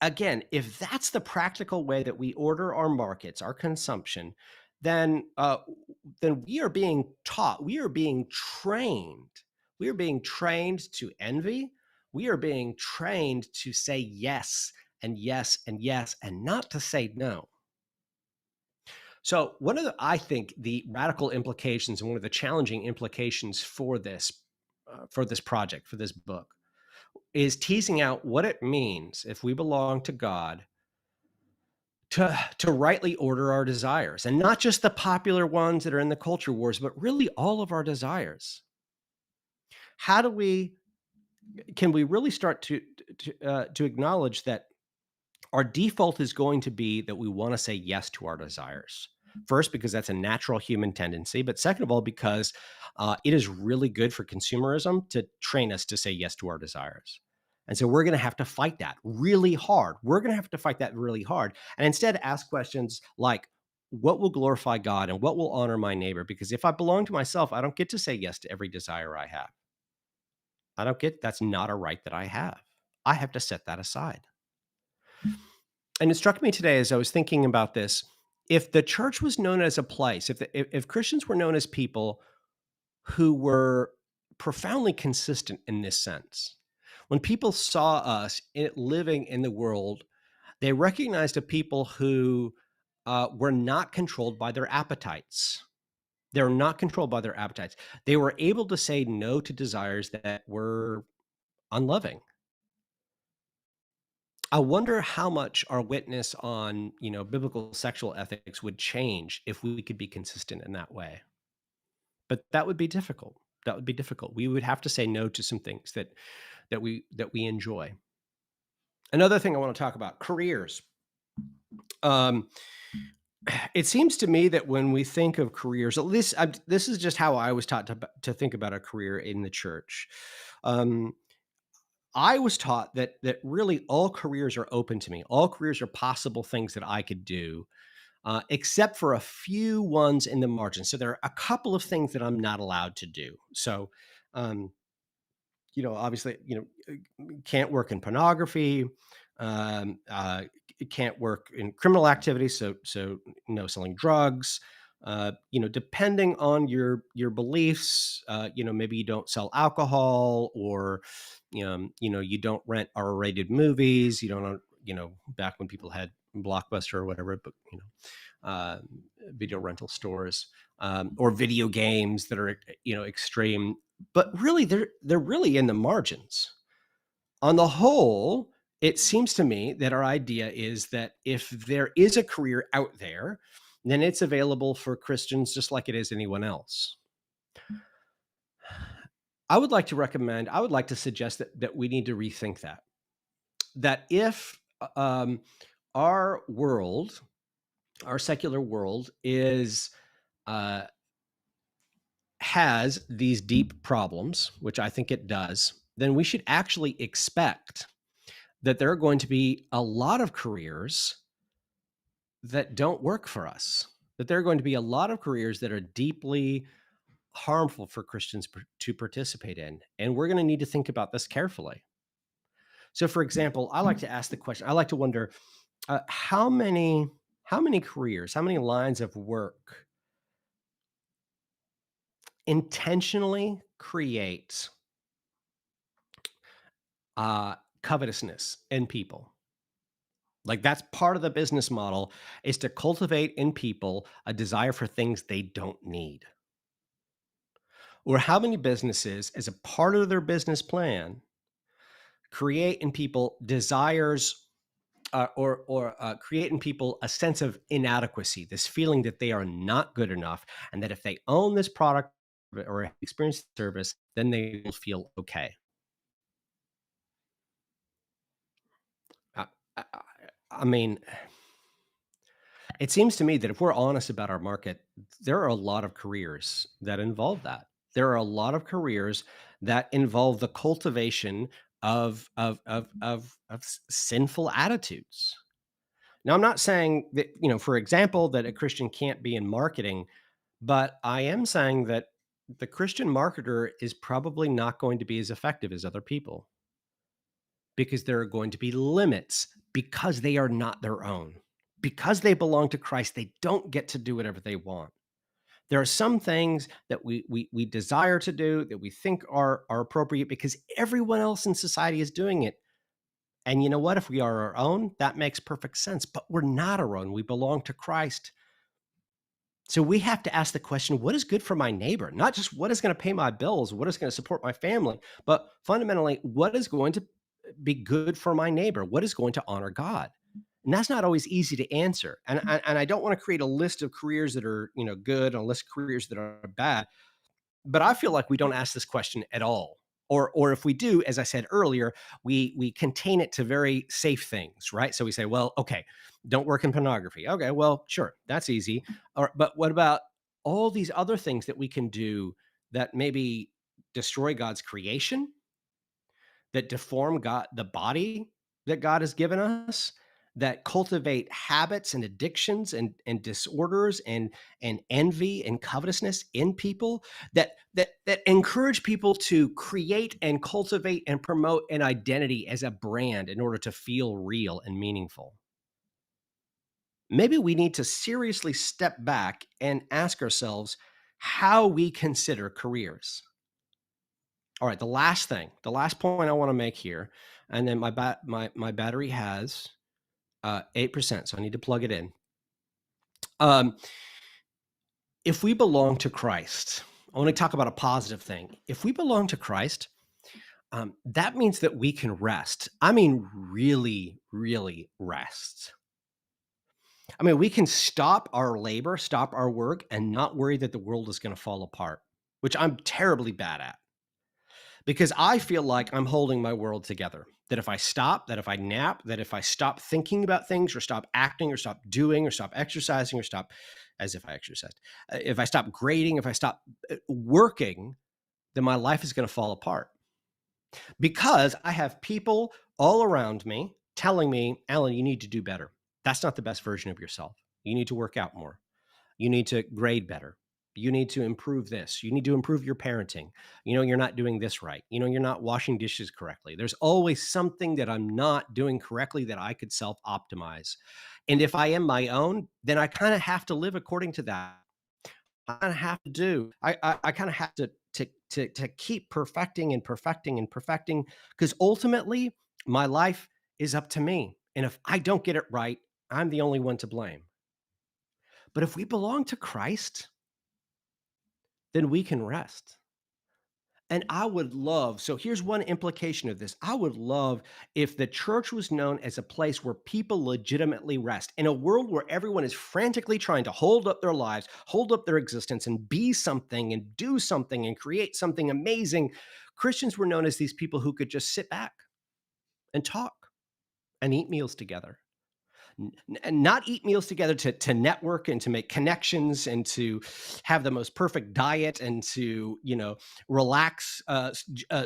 again, if that's the practical way that we order our markets, our consumption, then then we are being taught, we are being trained, we are being trained to envy, we are being trained to say yes and yes and yes and not to say no. So one of the, I think the radical implications and one of the challenging implications for this project, for this book, is teasing out what it means if we belong to God to rightly order our desires, and not just the popular ones that are in the culture wars, but really all of our desires. How do we can we really start to acknowledge that our default is going to be that we want to say yes to our desires. First, because that's a natural human tendency, but second of all, because it is really good for consumerism to train us to say yes to our desires. And so we're going to have to fight that really hard. We're going to have to fight that really hard. And instead, ask questions like, what will glorify God and what will honor my neighbor? Because if I belong to myself, I don't get to say yes to every desire I have. I don't get that's not a right that I have. I have to set that aside. And it struck me today as I was thinking about this, if the church was known as a place, if Christians were known as people who were profoundly consistent in this sense, when people saw us living in the world, they recognized a people who were not controlled by their appetites. They're not controlled by their appetites. They were able to say no to desires that were unloving. I wonder how much our witness on, biblical sexual ethics would change if we could be consistent in that way. But that would be difficult. That would be difficult. We would have to say no to some things that we enjoy. Another thing I want to talk about, careers. Um, it seems to me that when we think of careers, at least this is just how I was taught to think about a career in the church. Um, I was taught that really all careers are open to me. All careers are possible things that I could do, except for a few ones in the margin. So there are a couple of things that I'm not allowed to do. So, um, obviously, can't work in pornography. Um, uh, can't work in criminal activity. So no selling drugs. Depending on your beliefs, maybe you don't sell alcohol, or you don't rent R-rated movies. You don't, back when people had Blockbuster or whatever, but uh, video rental stores, or video games that are extreme. But really, they're really in the margins. On the whole, it seems to me that our idea is that if there is a career out there, then it's available for Christians just like it is anyone else. I would like to suggest that we need to rethink that. That if our world, our secular world, uh, has these deep problems, which I think it does, then we should actually expect that there are going to be a lot of careers that don't work for us, that there are going to be a lot of careers that are deeply harmful for Christians to participate in. And we're going to need to think about this carefully. So, for example, I like to ask the question, I like to wonder how many careers, how many lines of work intentionally create covetousness in people. Like, that's part of the business model, is to cultivate in people a desire for things they don't need. Or how many businesses, as a part of their business plan, create in people desires, or create in people a sense of inadequacy, this feeling that they are not good enough, and that if they own this product or experience service, then they will feel okay. I, I, I mean, it seems to me that if we're honest about our market, there are a lot of careers that involve that. There are a lot of careers that involve the cultivation of sinful attitudes. Now, I'm not saying that, for example, that a Christian can't be in marketing, but I am saying that the Christian marketer is probably not going to be as effective as other people, because there are going to be limits, because they are not their own. Because they belong to Christ, they don't get to do whatever they want. There are some things that we desire to do, that we think are appropriate because everyone else in society is doing it. And you know what? If we are our own, that makes perfect sense. But we're not our own. We belong to Christ. So we have to ask the question, what is good for my neighbor? Not just what is going to pay my bills, what is going to support my family, but fundamentally, what is going to be good for my neighbor? What is going to honor God? And that's not always easy to answer. And I don't want to create a list of careers that are, good, and a list of careers that are bad. But I feel like we don't ask this question at all. Or if we do, as I said earlier, we contain it to very safe things, right? So we say, well, okay, don't work in pornography. Okay, well, sure, that's easy. But what about all these other things that we can do that maybe destroy God's creation, that deform the body that God has given us, that cultivate habits and addictions and disorders and envy and covetousness in people, that encourage people to create and cultivate and promote an identity as a brand in order to feel real and meaningful. Maybe we need to seriously step back and ask ourselves how we consider careers. All right, the last point I want to make here, and then my battery has 8%, so I need to plug it in. If we belong to Christ, I want to talk about a positive thing. If we belong to Christ, that means that we can rest. I mean, really, really rest. I mean, we can stop our labor, stop our work, and not worry that the world is going to fall apart, which I'm terribly bad at. Because I feel like I'm holding my world together. That if I stop, that if I nap, that if I stop thinking about things or stop acting or stop doing or stop exercising or stop, as if I exercised, if I stop grading, if I stop working, then my life is going to fall apart. Because I have people all around me telling me, Alan, you need to do better. That's not the best version of yourself. You need to work out more. You need to grade better. You need to improve this. You need to improve your parenting. You're not doing this right. You're not washing dishes correctly. There's always something that I'm not doing correctly that I could self-optimize. And if I am my own, then I kind of have to live according to that. I kind of have to do. I kind of have to keep perfecting and perfecting and perfecting, because ultimately my life is up to me. And if I don't get it right, I'm the only one to blame. But if we belong to Christ, then we can rest. And I would love, so here's one implication of this. I would love if the church was known as a place where people legitimately rest. In a world where everyone is frantically trying to hold up their lives, hold up their existence, and be something and do something and create something amazing, Christians were known as these people who could just sit back and talk and eat meals together. And not eat meals together to network and to make connections and to have the most perfect diet and to relax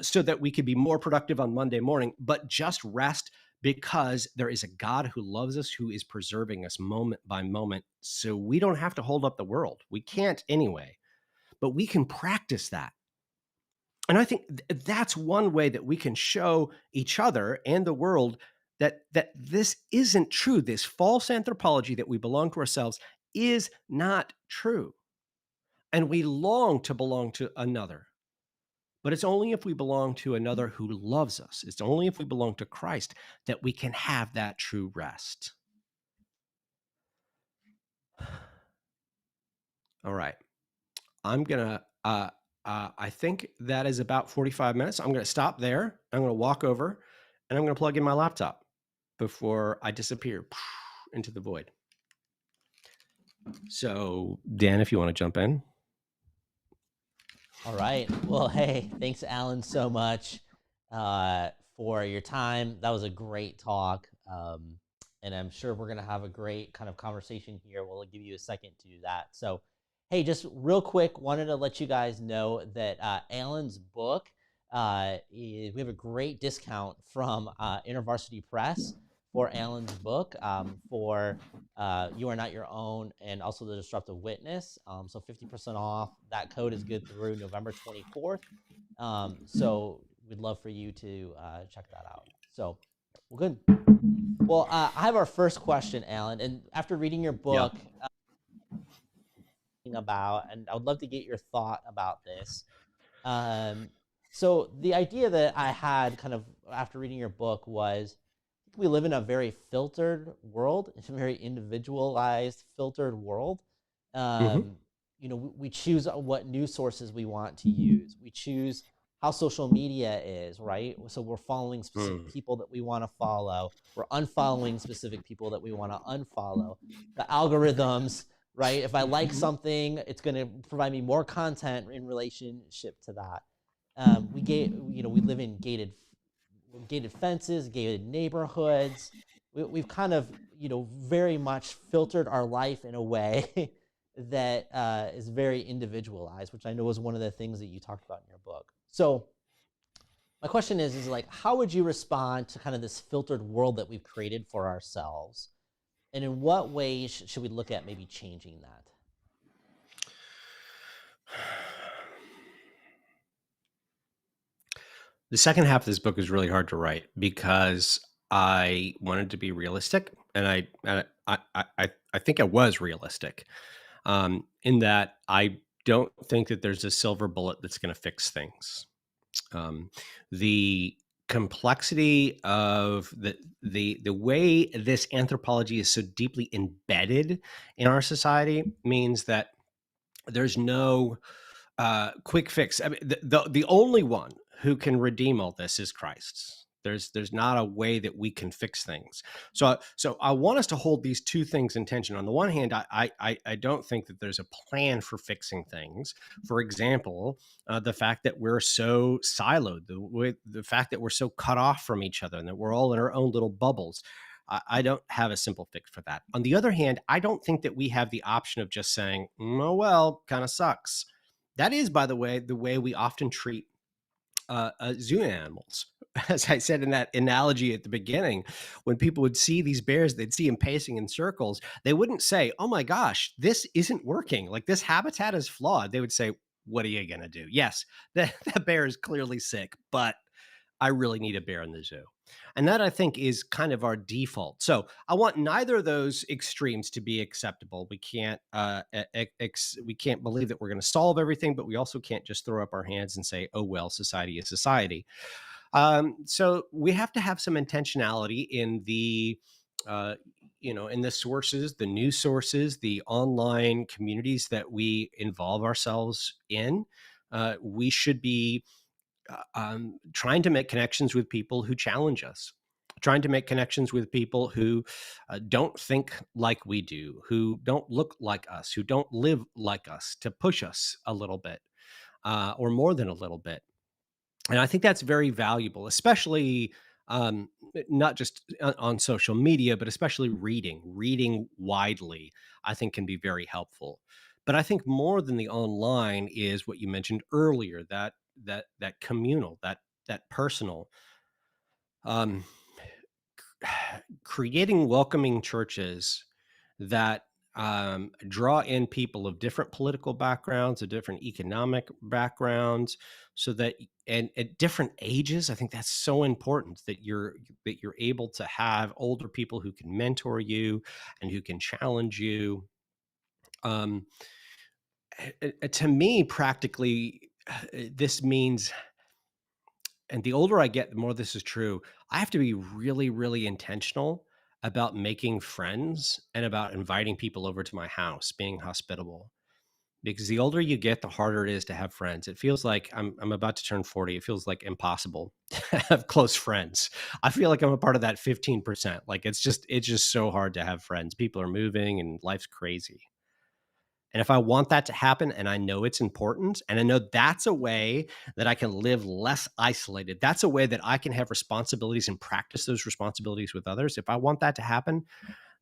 so that we could be more productive on Monday morning, but just rest because there is a God who loves us, who is preserving us moment by moment, so we don't have to hold up the world. We can't anyway, but we can practice that. And I think that's one way that we can show each other and the world that this isn't true. This false anthropology that we belong to ourselves is not true. And we long to belong to another. But it's only if we belong to another who loves us. It's only if we belong to Christ that we can have that true rest. All right. I'm going to I think that is about 45 minutes. I'm going to stop there. I'm going to walk over and I'm going to plug in my laptop before I disappear into the void. So, Dan, if you want to jump in. All right. Well, hey, thanks, Alan, so much for your time. That was a great talk. And I'm sure we're going to have a great kind of conversation here. We'll give you a second to do that. So, hey, just real quick, wanted to let you guys know that Alan's book we have a great discount from InterVarsity Press for Alan's book, for You Are Not Your Own, and also The Disruptive Witness. So 50% off. That code is good through November 24th. So we'd love for you to check that out. So, well, good. Well, I have our first question, Alan, and after reading your Yeah. book, about, and I would love to get your thought about this. Um, so the idea that I had kind of after reading your book was we live in a very filtered world. It's a very individualized, filtered world. Hmm. Um, we choose what news sources we want to use. We choose how social media is, right? So we're following specific Mm. people that we want to follow. We're unfollowing specific people that we want to unfollow. The algorithms, right? If I like something, it's going to provide me more content in relationship to that. We live in gated fences, gated neighborhoods. We've kind of, very much filtered our life in a way that is very individualized, which I know is one of the things that you talked about in your book. So my question is like, how would you respond to kind of this filtered world that we've created for ourselves? And in what ways should we look at maybe changing that? The second half of this book is really hard to write because I wanted to be realistic, and I think I was realistic, in that I don't think that there's a silver bullet that's going to fix things. The complexity of the way this anthropology is so deeply embedded in our society means that there's no quick fix. I mean, the only one who can redeem all this is Christ. There's not a way that we can fix things. So I want us to hold these two things in tension. On the one hand, I don't think that there's a plan for fixing things. For example, the fact that we're so siloed, the fact that we're so cut off from each other, and that we're all in our own little bubbles. I don't have a simple fix for that. On the other hand, I don't think that we have the option of just saying, "Oh well, kind of sucks." That is, by the way we often treat zoo animals. As I said in that analogy at the beginning, when people would see these bears, they'd see them pacing in circles. They wouldn't say, "Oh my gosh, this isn't working. Like this habitat is flawed." They would say, "What are you going to do?" Yes, that bear is clearly sick, but I really need a bear in the zoo. And that I think is kind of our default. So I want neither of those extremes to be acceptable. We can't we can't believe that we're going to solve everything, but we also can't just throw up our hands and say, "Oh well, society is society." So we have to have some intentionality in the uh, in the sources, the news sources, the online communities that we involve ourselves in. We should be trying to make connections with people who challenge us, trying to make connections with people who don't think like we do, who don't look like us, who don't live like us, to push us a little bit or more than a little bit. And I think that's very valuable, especially not just on social media, but especially reading widely, I think can be very helpful. But I think more than the online is what you mentioned earlier, that communal, that personal, um, creating welcoming churches that draw in people of different political backgrounds, of different economic backgrounds, so that and at different ages. I think that's so important that you're able to have older people who can mentor you and who can challenge you. Um, to me, practically, this means, and the older I get, the more this is true, I have to be really, really intentional about making friends and about inviting people over to my house, being hospitable. Because the older you get, the harder it is to have friends. It feels like I'm about to turn 40. It feels like impossible to have close friends. I feel like I'm a part of that 15%. Like it's just so hard to have friends. People are moving and life's crazy. And if I want that to happen and I know it's important and I know that's a way that I can live less isolated, that's a way that I can have responsibilities and practice those responsibilities with others. If I want that to happen,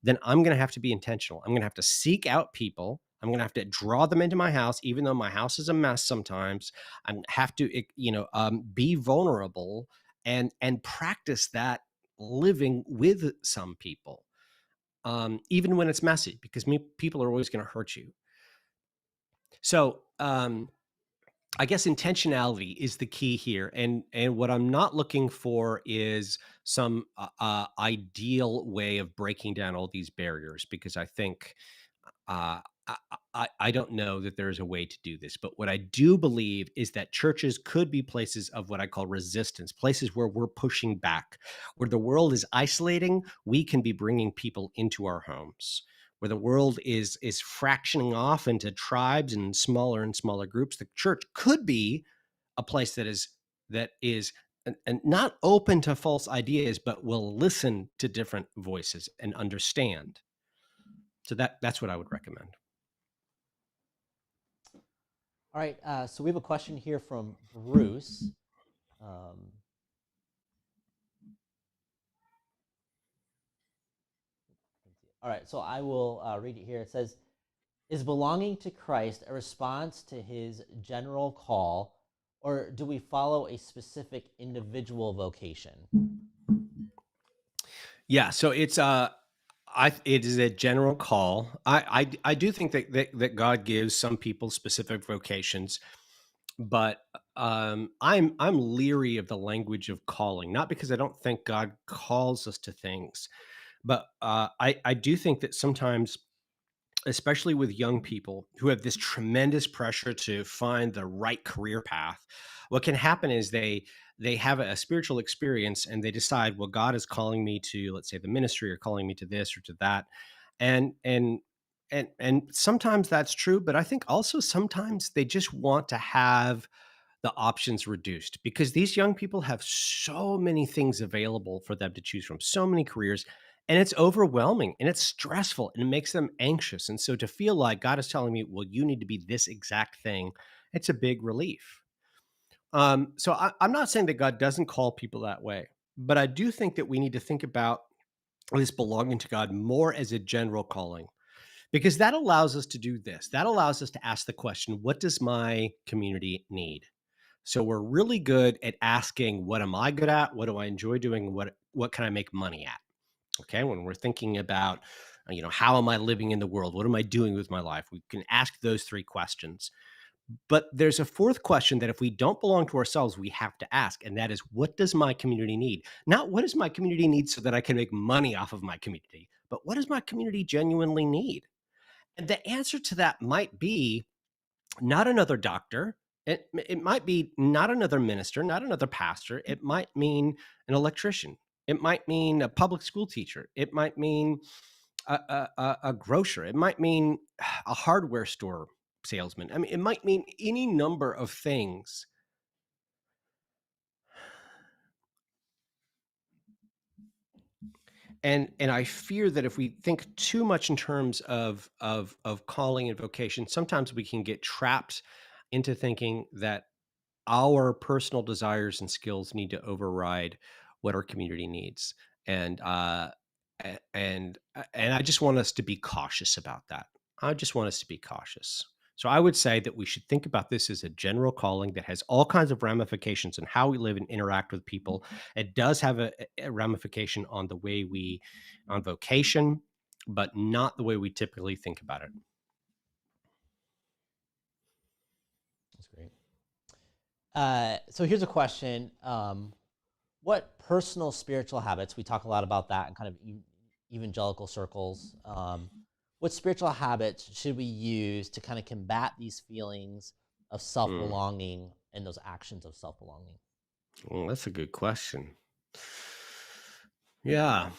then I'm going to have to be intentional. I'm going to have to seek out people. I'm going to have to draw them into my house, even though my house is a mess sometimes. I have to, be vulnerable and practice that living with some people, even when it's messy, because people are always going to hurt you. So, I guess intentionality is the key here, and what I'm not looking for is some ideal way of breaking down all these barriers, because I think uh, I don't know that there's a way to do this. But what I do believe is that churches could be places of what I call resistance, places where we're pushing back, where the world is isolating. We can be bringing people into our homes. Where the world is fractioning off into tribes and smaller groups, the church could be a place that is and not open to false ideas, but will listen to different voices and understand. So that's what I would recommend. All right, so we have a question here from Bruce. Um, all right, so I will read it here. It says, is belonging to Christ a response to his general call, or do we follow a specific individual vocation? Yeah, so it is a general call. I do think that God gives some people specific vocations, but I'm leery of the language of calling, not because I don't think God calls us to things, but I do think that sometimes, especially with young people who have this tremendous pressure to find the right career path, what can happen is they have a spiritual experience and they decide, well, God is calling me to, let's say, the ministry, or calling me to this or to that. And and and and sometimes that's true, but I think also sometimes they just want to have the options reduced, because these young people have so many things available for them to choose from, so many careers, and it's overwhelming and it's stressful and it makes them anxious. And so to feel like God is telling me, well, you need to be this exact thing, it's a big relief. I'm not saying that God doesn't call people that way, but I do think that we need to think about this belonging to God more as a general calling, because that allows us to do this. That allows us to ask the question, what does my community need? So we're really good at asking, what am I good at? What do I enjoy doing? What can I make money at? Okay, when we're thinking about, how am I living in the world? What am I doing with my life? We can ask those three questions. But there's a fourth question that if we don't belong to ourselves, we have to ask, and that is, what does my community need? Not what does my community need so that I can make money off of my community, but what does my community genuinely need? And the answer to that might be not another doctor. It might be not another minister, not another pastor. It might mean an electrician. It might mean a public school teacher. It might mean a grocer. It might mean a hardware store salesman. I mean, it might mean any number of things. And I fear that if we think too much in terms of calling and vocation, sometimes we can get trapped into thinking that our personal desires and skills need to override what our community needs. And and I just want us to be cautious about that. I just want us to be cautious. So I would say that we should think about this as a general calling that has all kinds of ramifications on how we live and interact with people. It does have a ramification on the way we on vocation, but not the way we typically think about it. That's great. So here's a question. What personal spiritual habits, we talk a lot about that in kind of evangelical circles, what spiritual habits should we use to kind of combat these feelings of Mm. self-belonging and those actions of self-belonging? Well, that's a good question. Yeah.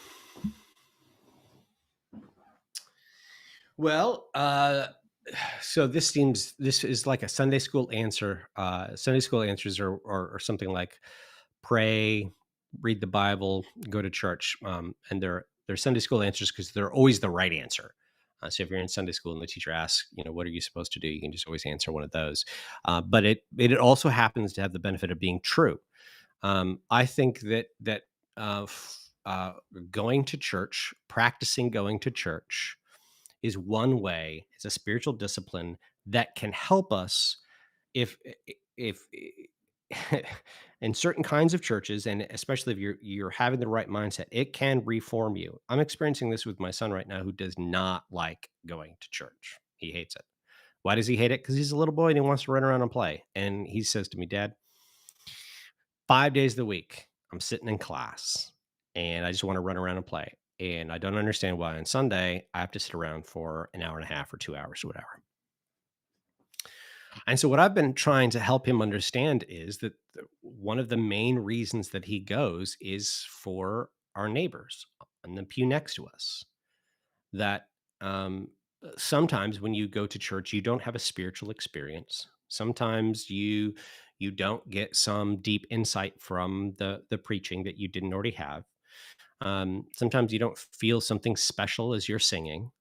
Well, so this is like a Sunday school answer. Sunday school answers are something like pray, read the Bible, go to church, and they're Sunday school answers because they're always the right answer. So if you're in Sunday school and the teacher asks, what are you supposed to do, you can just always answer one of those. But it also happens to have the benefit of being true. I think that uh, f- uh, going to church, practicing going to church, is one way, it's a spiritual discipline that can help us if if in certain kinds of churches, and especially if you're having the right mindset, it can reform you. I'm experiencing this with my son right now who does not like going to church. He hates it. Why does he hate it? Because he's a little boy and he wants to run around and play. And he says to me, Dad, 5 days of the week, I'm sitting in class and I just want to run around and play. And I don't understand why on Sunday I have to sit around for an hour and a half or 2 hours or whatever. And so what I've been trying to help him understand is that one of the main reasons that he goes is for our neighbors on the pew next to us. That sometimes when you go to church, you don't have a spiritual experience. Sometimes you don't get some deep insight from the preaching that you didn't already have. Sometimes you don't feel something special as you're singing,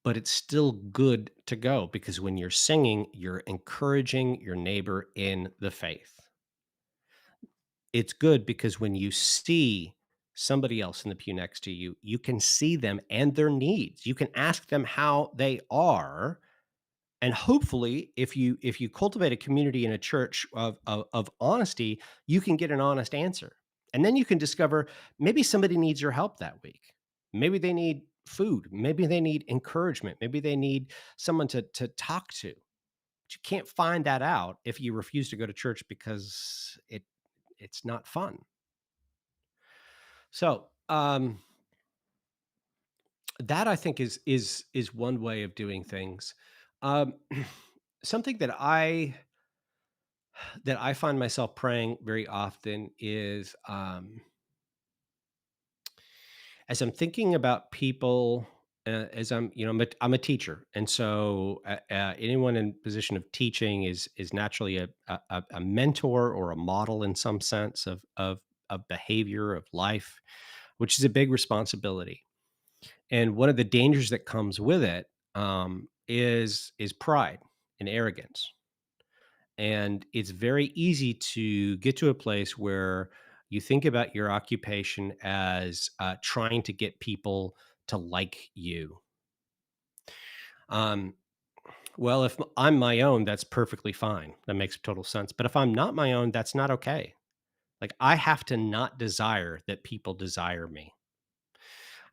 but it's still good to go because when you're singing, you're encouraging your neighbor in the faith. It's good because when you see somebody else in the pew next to you, you can see them and their needs. You can ask them how they are. And hopefully, if you cultivate a community in a church of honesty, you can get an honest answer. And then you can discover maybe somebody needs your help that week. Maybe they need food. Maybe they need encouragement. Maybe they need someone to talk to. But you can't find that out if you refuse to go to church because it's not fun. So that I think is one way of doing things. Um, something that I find myself praying very often is as I'm thinking about people. As I'm a teacher, and so anyone in position of teaching is naturally a mentor or a model in some sense of behavior of life, which is a big responsibility. And one of the dangers that comes with it is pride and arrogance. And it's very easy to get to a place where you think about your occupation as trying to get people to like you. Um, well, if I'm my own, that's perfectly fine. That makes total sense. But if I'm not my own, that's not okay. Like I have to not desire that people desire me.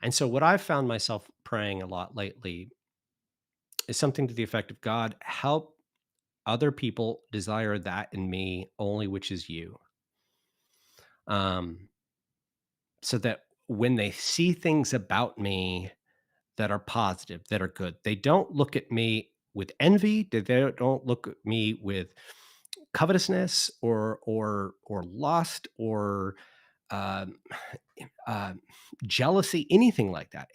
And so, what I've found myself praying a lot lately is something to the effect of God, help other people desire that in me only, which is you. Um, so that when they see things about me that are positive, that are good, they don't look at me with envy. They don't look at me with covetousness or lust or um, uh, jealousy, anything like that.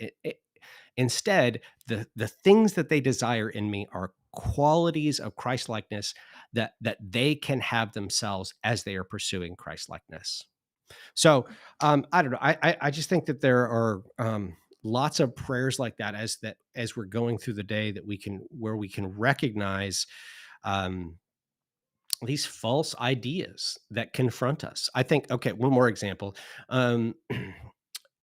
Instead, the things that they desire in me are qualities of Christ-likeness that they can have themselves as they are pursuing Christ-likeness. So, I don't know. I just think that there are, lots of prayers like that as we're going through the day that we can recognize, um, these false ideas that confront us. I think okay, one more example. Um,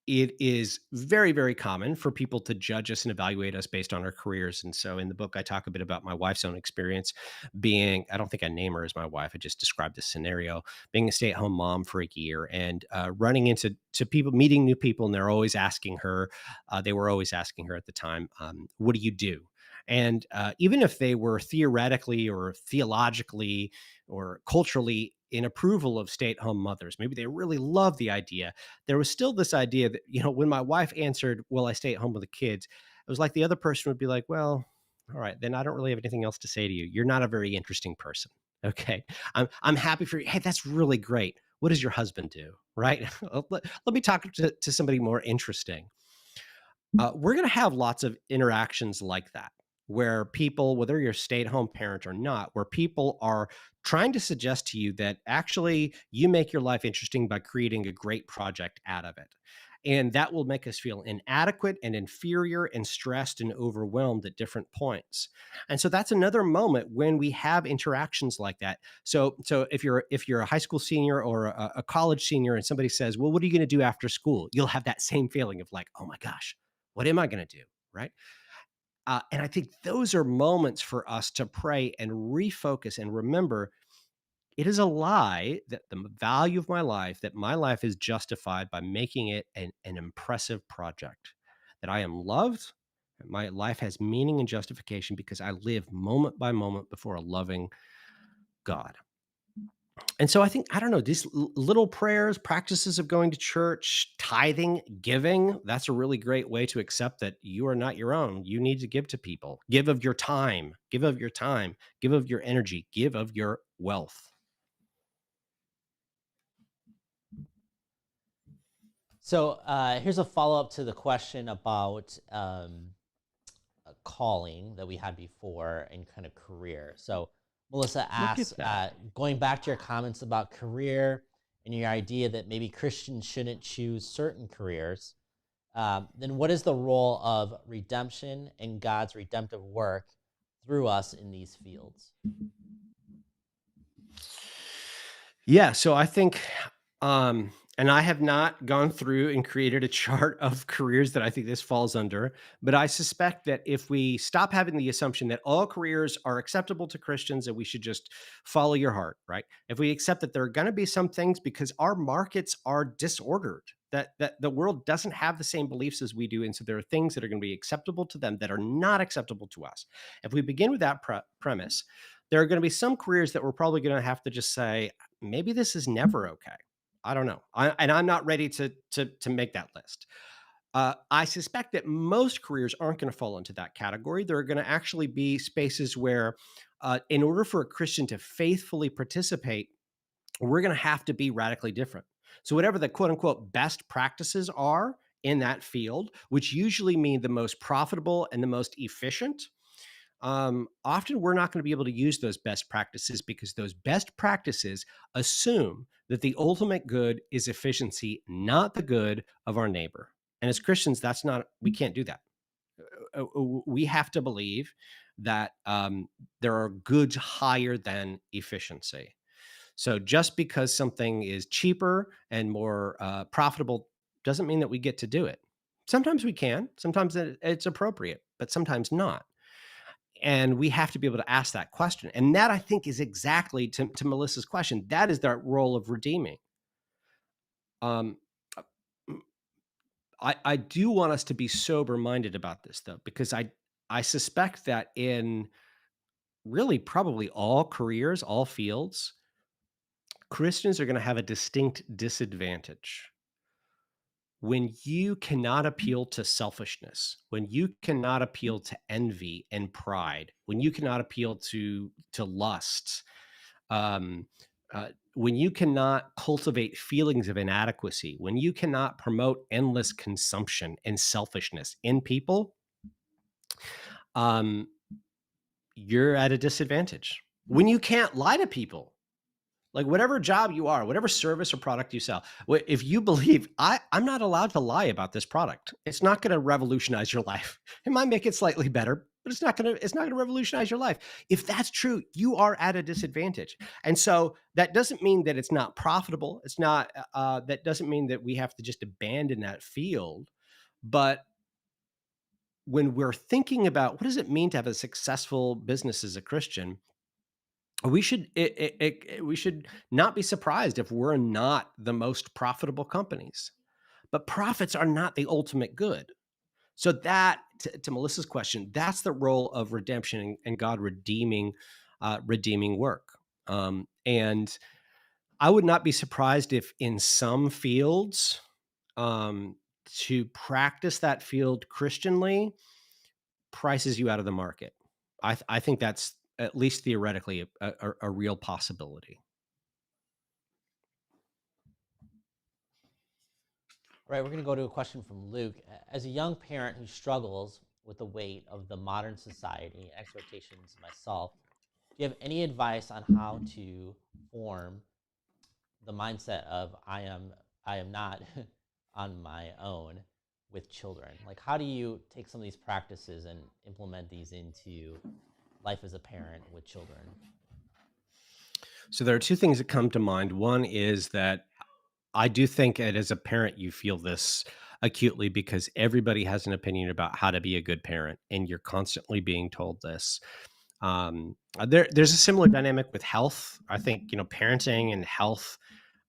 it is very, very common for people to judge us and evaluate us based on our careers. And so in the book, I talk a bit about my wife's own experience being, I don't think I name her as my wife. I just described the scenario, being a stay at home mom for a year and running into people, meeting new people. And they're always asking her, they were always asking her at the time, what do you do? And even if they were theoretically or theologically or culturally in approval of stay at home mothers, maybe they really love the idea, there was still this idea that, when my wife answered, well, I stay at home with the kids, it was like the other person would be like, well, all right, then I don't really have anything else to say to you. You're not a very interesting person. Okay. I'm happy for you. Hey, that's really great. What does your husband do? Right. let me talk to somebody more interesting. We're going to have lots of interactions like that where people, whether you're a stay at home parent or not, where people are trying to suggest to you that actually you make your life interesting by creating a great project out of it. And that will make us feel inadequate and inferior and stressed and overwhelmed at different points. And so that's another moment when we have interactions like that. So if you're a high school senior or a college senior and somebody says, well, what are you going to do after school? You'll have that same feeling of like, oh my gosh, What am I going to do? Right. And I think those are moments for us to pray and refocus and remember it is a lie that the value of my life, that my life is justified by making it an impressive project, that I am loved, that my life has meaning and justification because I live moment by moment before a loving God. And so I think, I don't know, these little prayers, practices of going to church, tithing, giving, that's a really great way to accept that you are not your own. You need to give to people. Give of your time, give of your time, give of your energy, give of your wealth. So here's a follow up to the question about a calling that we had before and kind of career. So Melissa Look asks, at that. going back to your comments about career and your idea that maybe Christians shouldn't choose certain careers, then what is the role of redemption and God's redemptive work through us in these fields? Yeah, so I think, and I have not gone through and created a chart of careers that I think this falls under, but I suspect that if we stop having the assumption that all careers are acceptable to Christians and we should just follow your heart, right? If we accept that there are going to be some things because our markets are disordered, that the world doesn't have the same beliefs as we do, and so there are things that are going to be acceptable to them that are not acceptable to us. If we begin with that premise, there are going to be some careers that we're probably going to have to just say, maybe this is never okay. I don't know. And I'm not ready to make that list. I suspect that most careers aren't going to fall into that category. There are going to actually be spaces where, in order for a Christian to faithfully participate, we're going to have to be radically different. So, whatever the quote unquote best practices are in that field, which usually mean the most profitable and the most efficient, often we're not going to be able to use those best practices because those best practices assume that the ultimate good is efficiency, not the good of our neighbor. And as Christians, that's not, we can't do that. We have to believe that there are goods higher than efficiency. So just because something is cheaper and more profitable doesn't mean that we get to do it. Sometimes we can, sometimes it's appropriate, but sometimes not. And we have to be able to ask that question. And that, I think, is exactly to Melissa's question. That is that role of redeeming. Um, I do want us to be sober minded about this, though, because I suspect that in really probably all careers, all fields, Christians are going to have a distinct disadvantage. When you cannot appeal to selfishness, when you cannot appeal to envy and pride, when you cannot appeal to lust, um, when you cannot cultivate feelings of inadequacy, when you cannot promote endless consumption and selfishness in people, um, you're at a disadvantage. When you can't lie to people, like whatever job you are, whatever service or product you sell, if you believe I'm not allowed to lie about this product, it's not going to revolutionize your life. It might make it slightly better, but it's not going to revolutionize your life. If that's true, you are at a disadvantage. And so that doesn't mean that it's not profitable. It's not, that doesn't mean that we have to just abandon that field. But when we're thinking about what does it mean to have a successful business as a Christian, we should not be surprised if we're not the most profitable companies. But profits are not the ultimate good. So that, to Melissa's question, that's the role of redemption and God redeeming work. And I would not be surprised if in some fields, um, to practice that field Christianly prices you out of the market. I think that's at least theoretically a real possibility. All right, we're going to go to a question from Luke. As a young parent who struggles with the weight of the modern society and expectations of myself, do you have any advice on how to form the mindset of I am not on my own with children? Like, how do you take some of these practices and implement these into life as a parent with children? So there are two things that come to mind. One is that I do think that as a parent, you feel this acutely because everybody has an opinion about how to be a good parent, and you're constantly being told this. There's a similar dynamic with health. I think, parenting and health,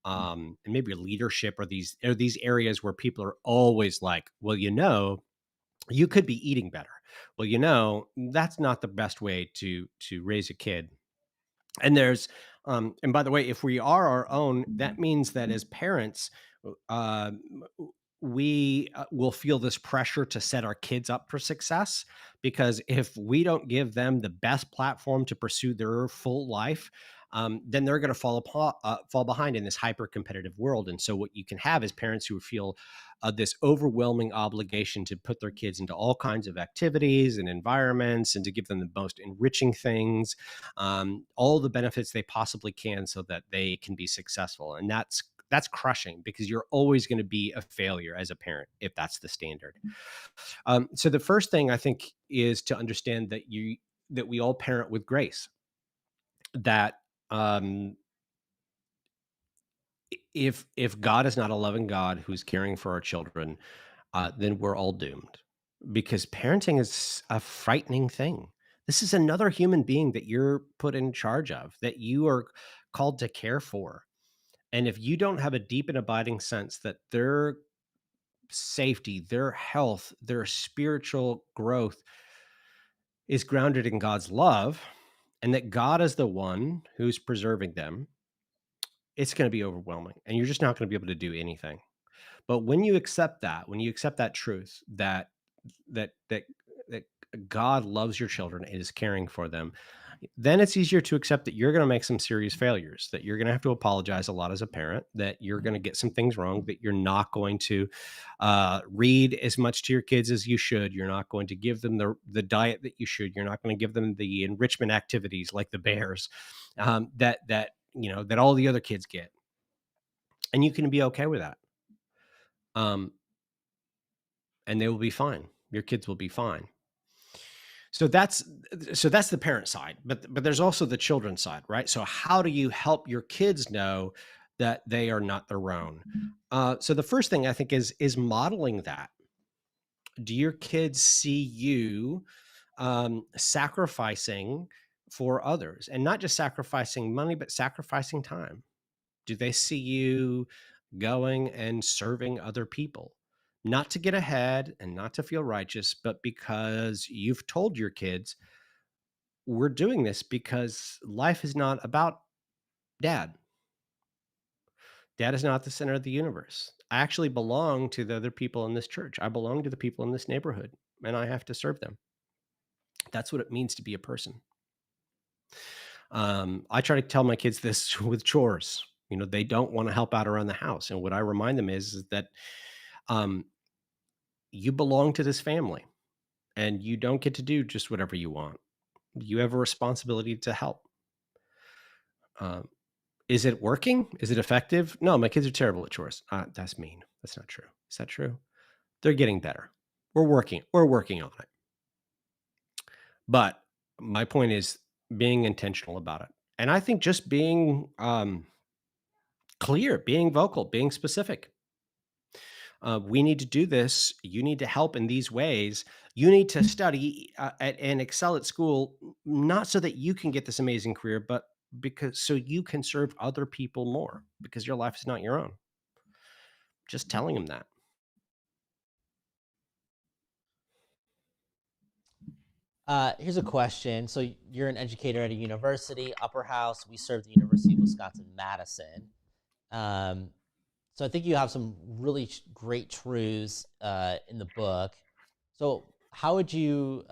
and maybe leadership are these areas where people are always like, well, you could be eating better. Well, that's not the best way to raise a kid. And and by the way, if we are our own, that means that as parents, uh, we will feel this pressure to set our kids up for success, because if we don't give them the best platform to pursue their full life, then they're going to fall behind in this hyper competitive world. And so, what you can have is parents who feel this overwhelming obligation to put their kids into all kinds of activities and environments, and to give them the most enriching things, all the benefits they possibly can, so that they can be successful. And that's crushing, because you're always going to be a failure as a parent if that's the standard. So the first thing I think is to understand that we all parent with grace. That um, if God is not a loving God who's caring for our children, then we're all doomed, because parenting is a frightening thing. This is another human being that you're put in charge of, that you are called to care for. And if you don't have a deep and abiding sense that their safety, their health, their spiritual growth is grounded in God's love, and that God is the one who's preserving them, it's going to be overwhelming, and you're just not going to be able to do anything. But when you accept that truth, that that God loves your children and is caring for them, then it's easier to accept that you're going to make some serious failures, that you're going to have to apologize a lot as a parent, that you're going to get some things wrong, that you're not going to read as much to your kids as you should. You're not going to give them the diet that you should. You're not going to give them the enrichment activities like the bears, that all the other kids get, and you can be okay with that. Um, and they will be fine. Your kids will be fine. So that's the parent side, but there's also the children's side, right? So how do you help your kids know that they are not their own? So the first thing I think is modeling that. Do your kids see you sacrificing for others, and not just sacrificing money, but sacrificing time? Do they see you going and serving other people? Not to get ahead and not to feel righteous, but because you've told your kids, we're doing this because life is not about dad. Dad is not the center of the universe. I actually belong to the other people in this church. I belong to the people in this neighborhood, and I have to serve them. That's what it means to be a person. I try to tell my kids this with chores. They don't want to help out around the house. And what I remind them is that um, you belong to this family, and you don't get to do just whatever you want. You have a responsibility to help. Um, is it working? Is it effective? No, my kids are terrible at chores. That's mean. That's not true. Is that true? They're getting better. We're working on it. But my point is being intentional about it. And I think just being clear, being vocal, being specific. We need to do this. You need to help in these ways. You need to study and excel at school, not so that you can get this amazing career, but because so you can serve other people more, because your life is not your own. Just telling them that. Here's a question. So you're an educator at a university, Upper House. We serve the University of Wisconsin-Madison. Um, so I think you have some really great truths in the book. So how would you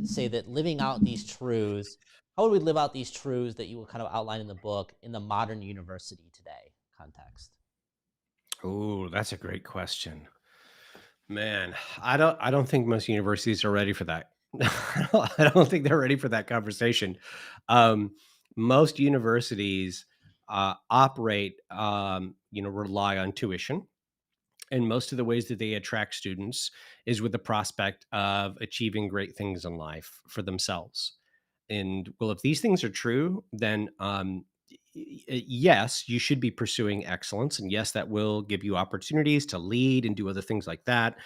say that living out these truths, how would we live out these truths that you will kind of outline in the book in the modern university today context? Oh, that's a great question. Man, I don't think most universities are ready for that. I don't think they're ready for that conversation. Um, Most universities rely on tuition, and most of the ways that they attract students is with the prospect of achieving great things in life for themselves. And well, if these things are true, then yes, you should be pursuing excellence. And yes, that will give you opportunities to lead and do other things like that,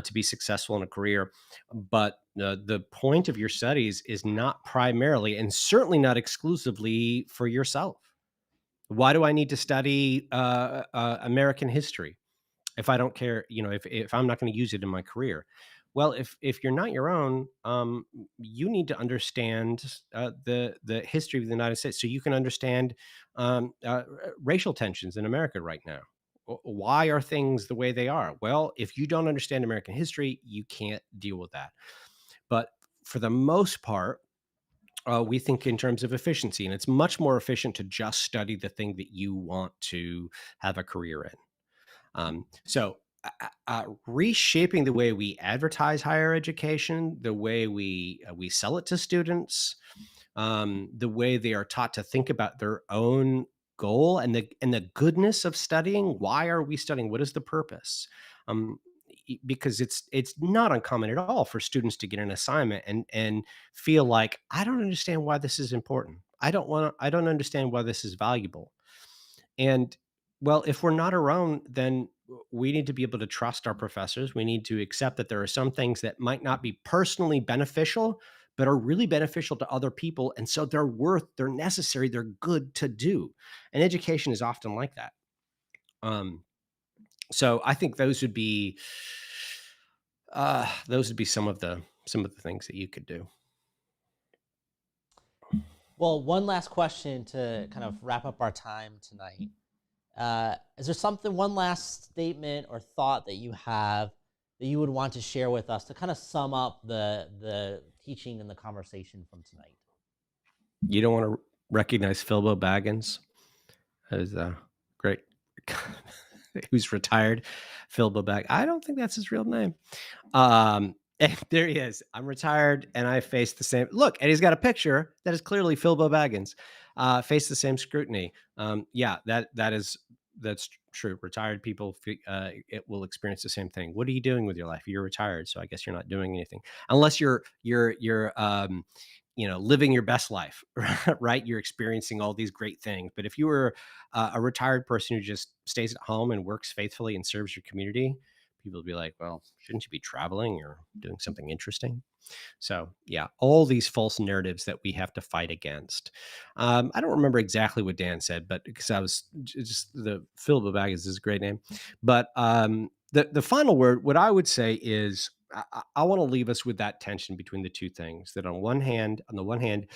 to be successful in a career. But the point of your studies is not primarily and certainly not exclusively for yourself. Why do I need to study American history if I don't care? If I'm not going to use it in my career? Well, if you're not your own, you need to understand the history of the United States so you can understand racial tensions in America right now. Why are things the way they are? Well, if you don't understand American history, you can't deal with that. But for the most part, we think in terms of efficiency, and it's much more efficient to just study the thing that you want to have a career in. Reshaping the way we advertise higher education, the way we sell it to students, the way they are taught to think about their own goal and the goodness of studying. Why are we studying? What is the purpose? Um, because it's not uncommon at all for students to get an assignment and feel like, I don't understand why this is important. I don't understand why this is valuable. And well, if we're not our own, then we need to be able to trust our professors. We need to accept that there are some things that might not be personally beneficial, but are really beneficial to other people. And so they're necessary, they're good to do. And education is often like that. Um, so I think those would be some of the things that you could do. Well, one last question to kind of wrap up our time tonight. Is there one last statement or thought that you have that you would want to share with us to kind of sum up the teaching and the conversation from tonight? You don't want to recognize Philbo Baggins as a great who's retired. Philbo Bag. I don't think that's his real name. And there he is. I'm retired, and I face the same look. And he's got a picture that is clearly Philbo Baggins. Face the same scrutiny. Yeah, that's true. Retired people, it will experience the same thing. What are you doing with your life? You're retired, so I guess you're not doing anything unless you're living your best life, right? You're experiencing all these great things. But if you were a retired person who just stays at home and works faithfully and serves your community, people will be like, well, shouldn't you be traveling or doing something interesting? So, yeah, all these false narratives that we have to fight against. I don't remember exactly what Dan said, but because I was just the Phil Baggins is a great name. But the final word, what I would say is, I want to leave us with that tension between the two things. That on the one hand,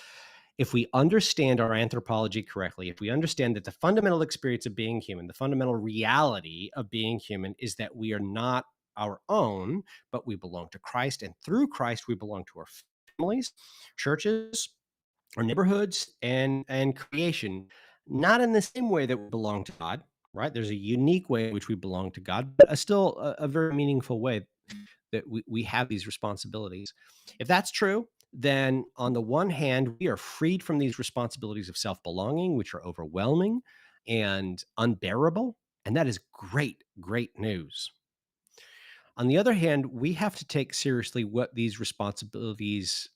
if we understand our anthropology correctly, if we understand that the fundamental experience of being human, the fundamental reality of being human is that we are not our own, but we belong to Christ. And through Christ, we belong to our families, churches, our neighborhoods, and creation, not in the same way that we belong to God, right? There's a unique way in which we belong to God, but still a very meaningful way that we have these responsibilities. If that's true, then on the one hand, we are freed from these responsibilities of self belonging, which are overwhelming and unbearable. And that is great, great news. On the other hand, we have to take seriously what these responsibilities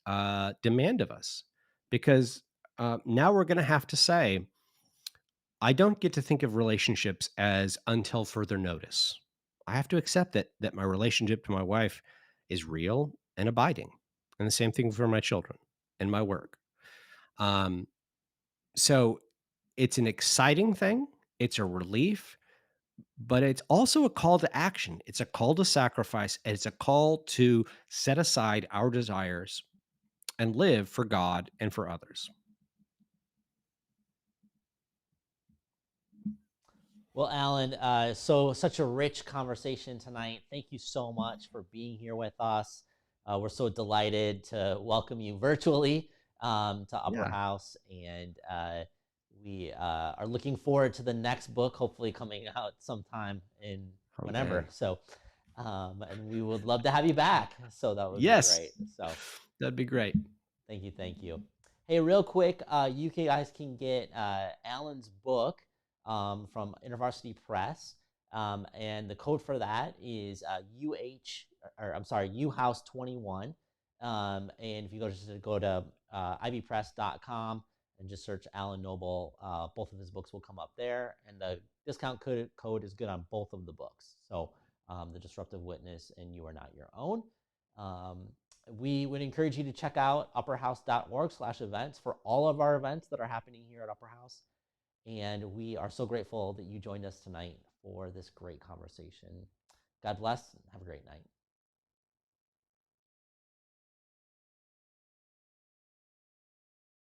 demand of us, because now we're going to have to say, I don't get to think of relationships as until further notice. I have to accept that my relationship to my wife is real and abiding. And the same thing for my children and my work. Um, so it's an exciting thing. It's a relief, but it's also a call to action. It's a call to sacrifice. And it's a call to set aside our desires and live for God and for others. Well, Alan, such a rich conversation tonight. Thank you so much for being here with us. We're so delighted to welcome you virtually to Upper Yeah. House, and we are looking forward to the next book, hopefully coming out sometime in Okay. whenever. So, and we would love to have you back. So that would be Yes. great. So, That'd be great. thank you, thank you. Hey, real quick, you guys can get Alan's book from InterVarsity Press, and the code for that is UHouse 21. And if you go to ivpress.com and just search Alan Noble. Both of his books will come up there, and the discount code is good on both of the books. So The Disruptive Witness and You Are Not Your Own. We would encourage you to check out upperhouse.org/events for all of our events that are happening here at Upper House. And we are so grateful that you joined us tonight for this great conversation. God bless and have a great night.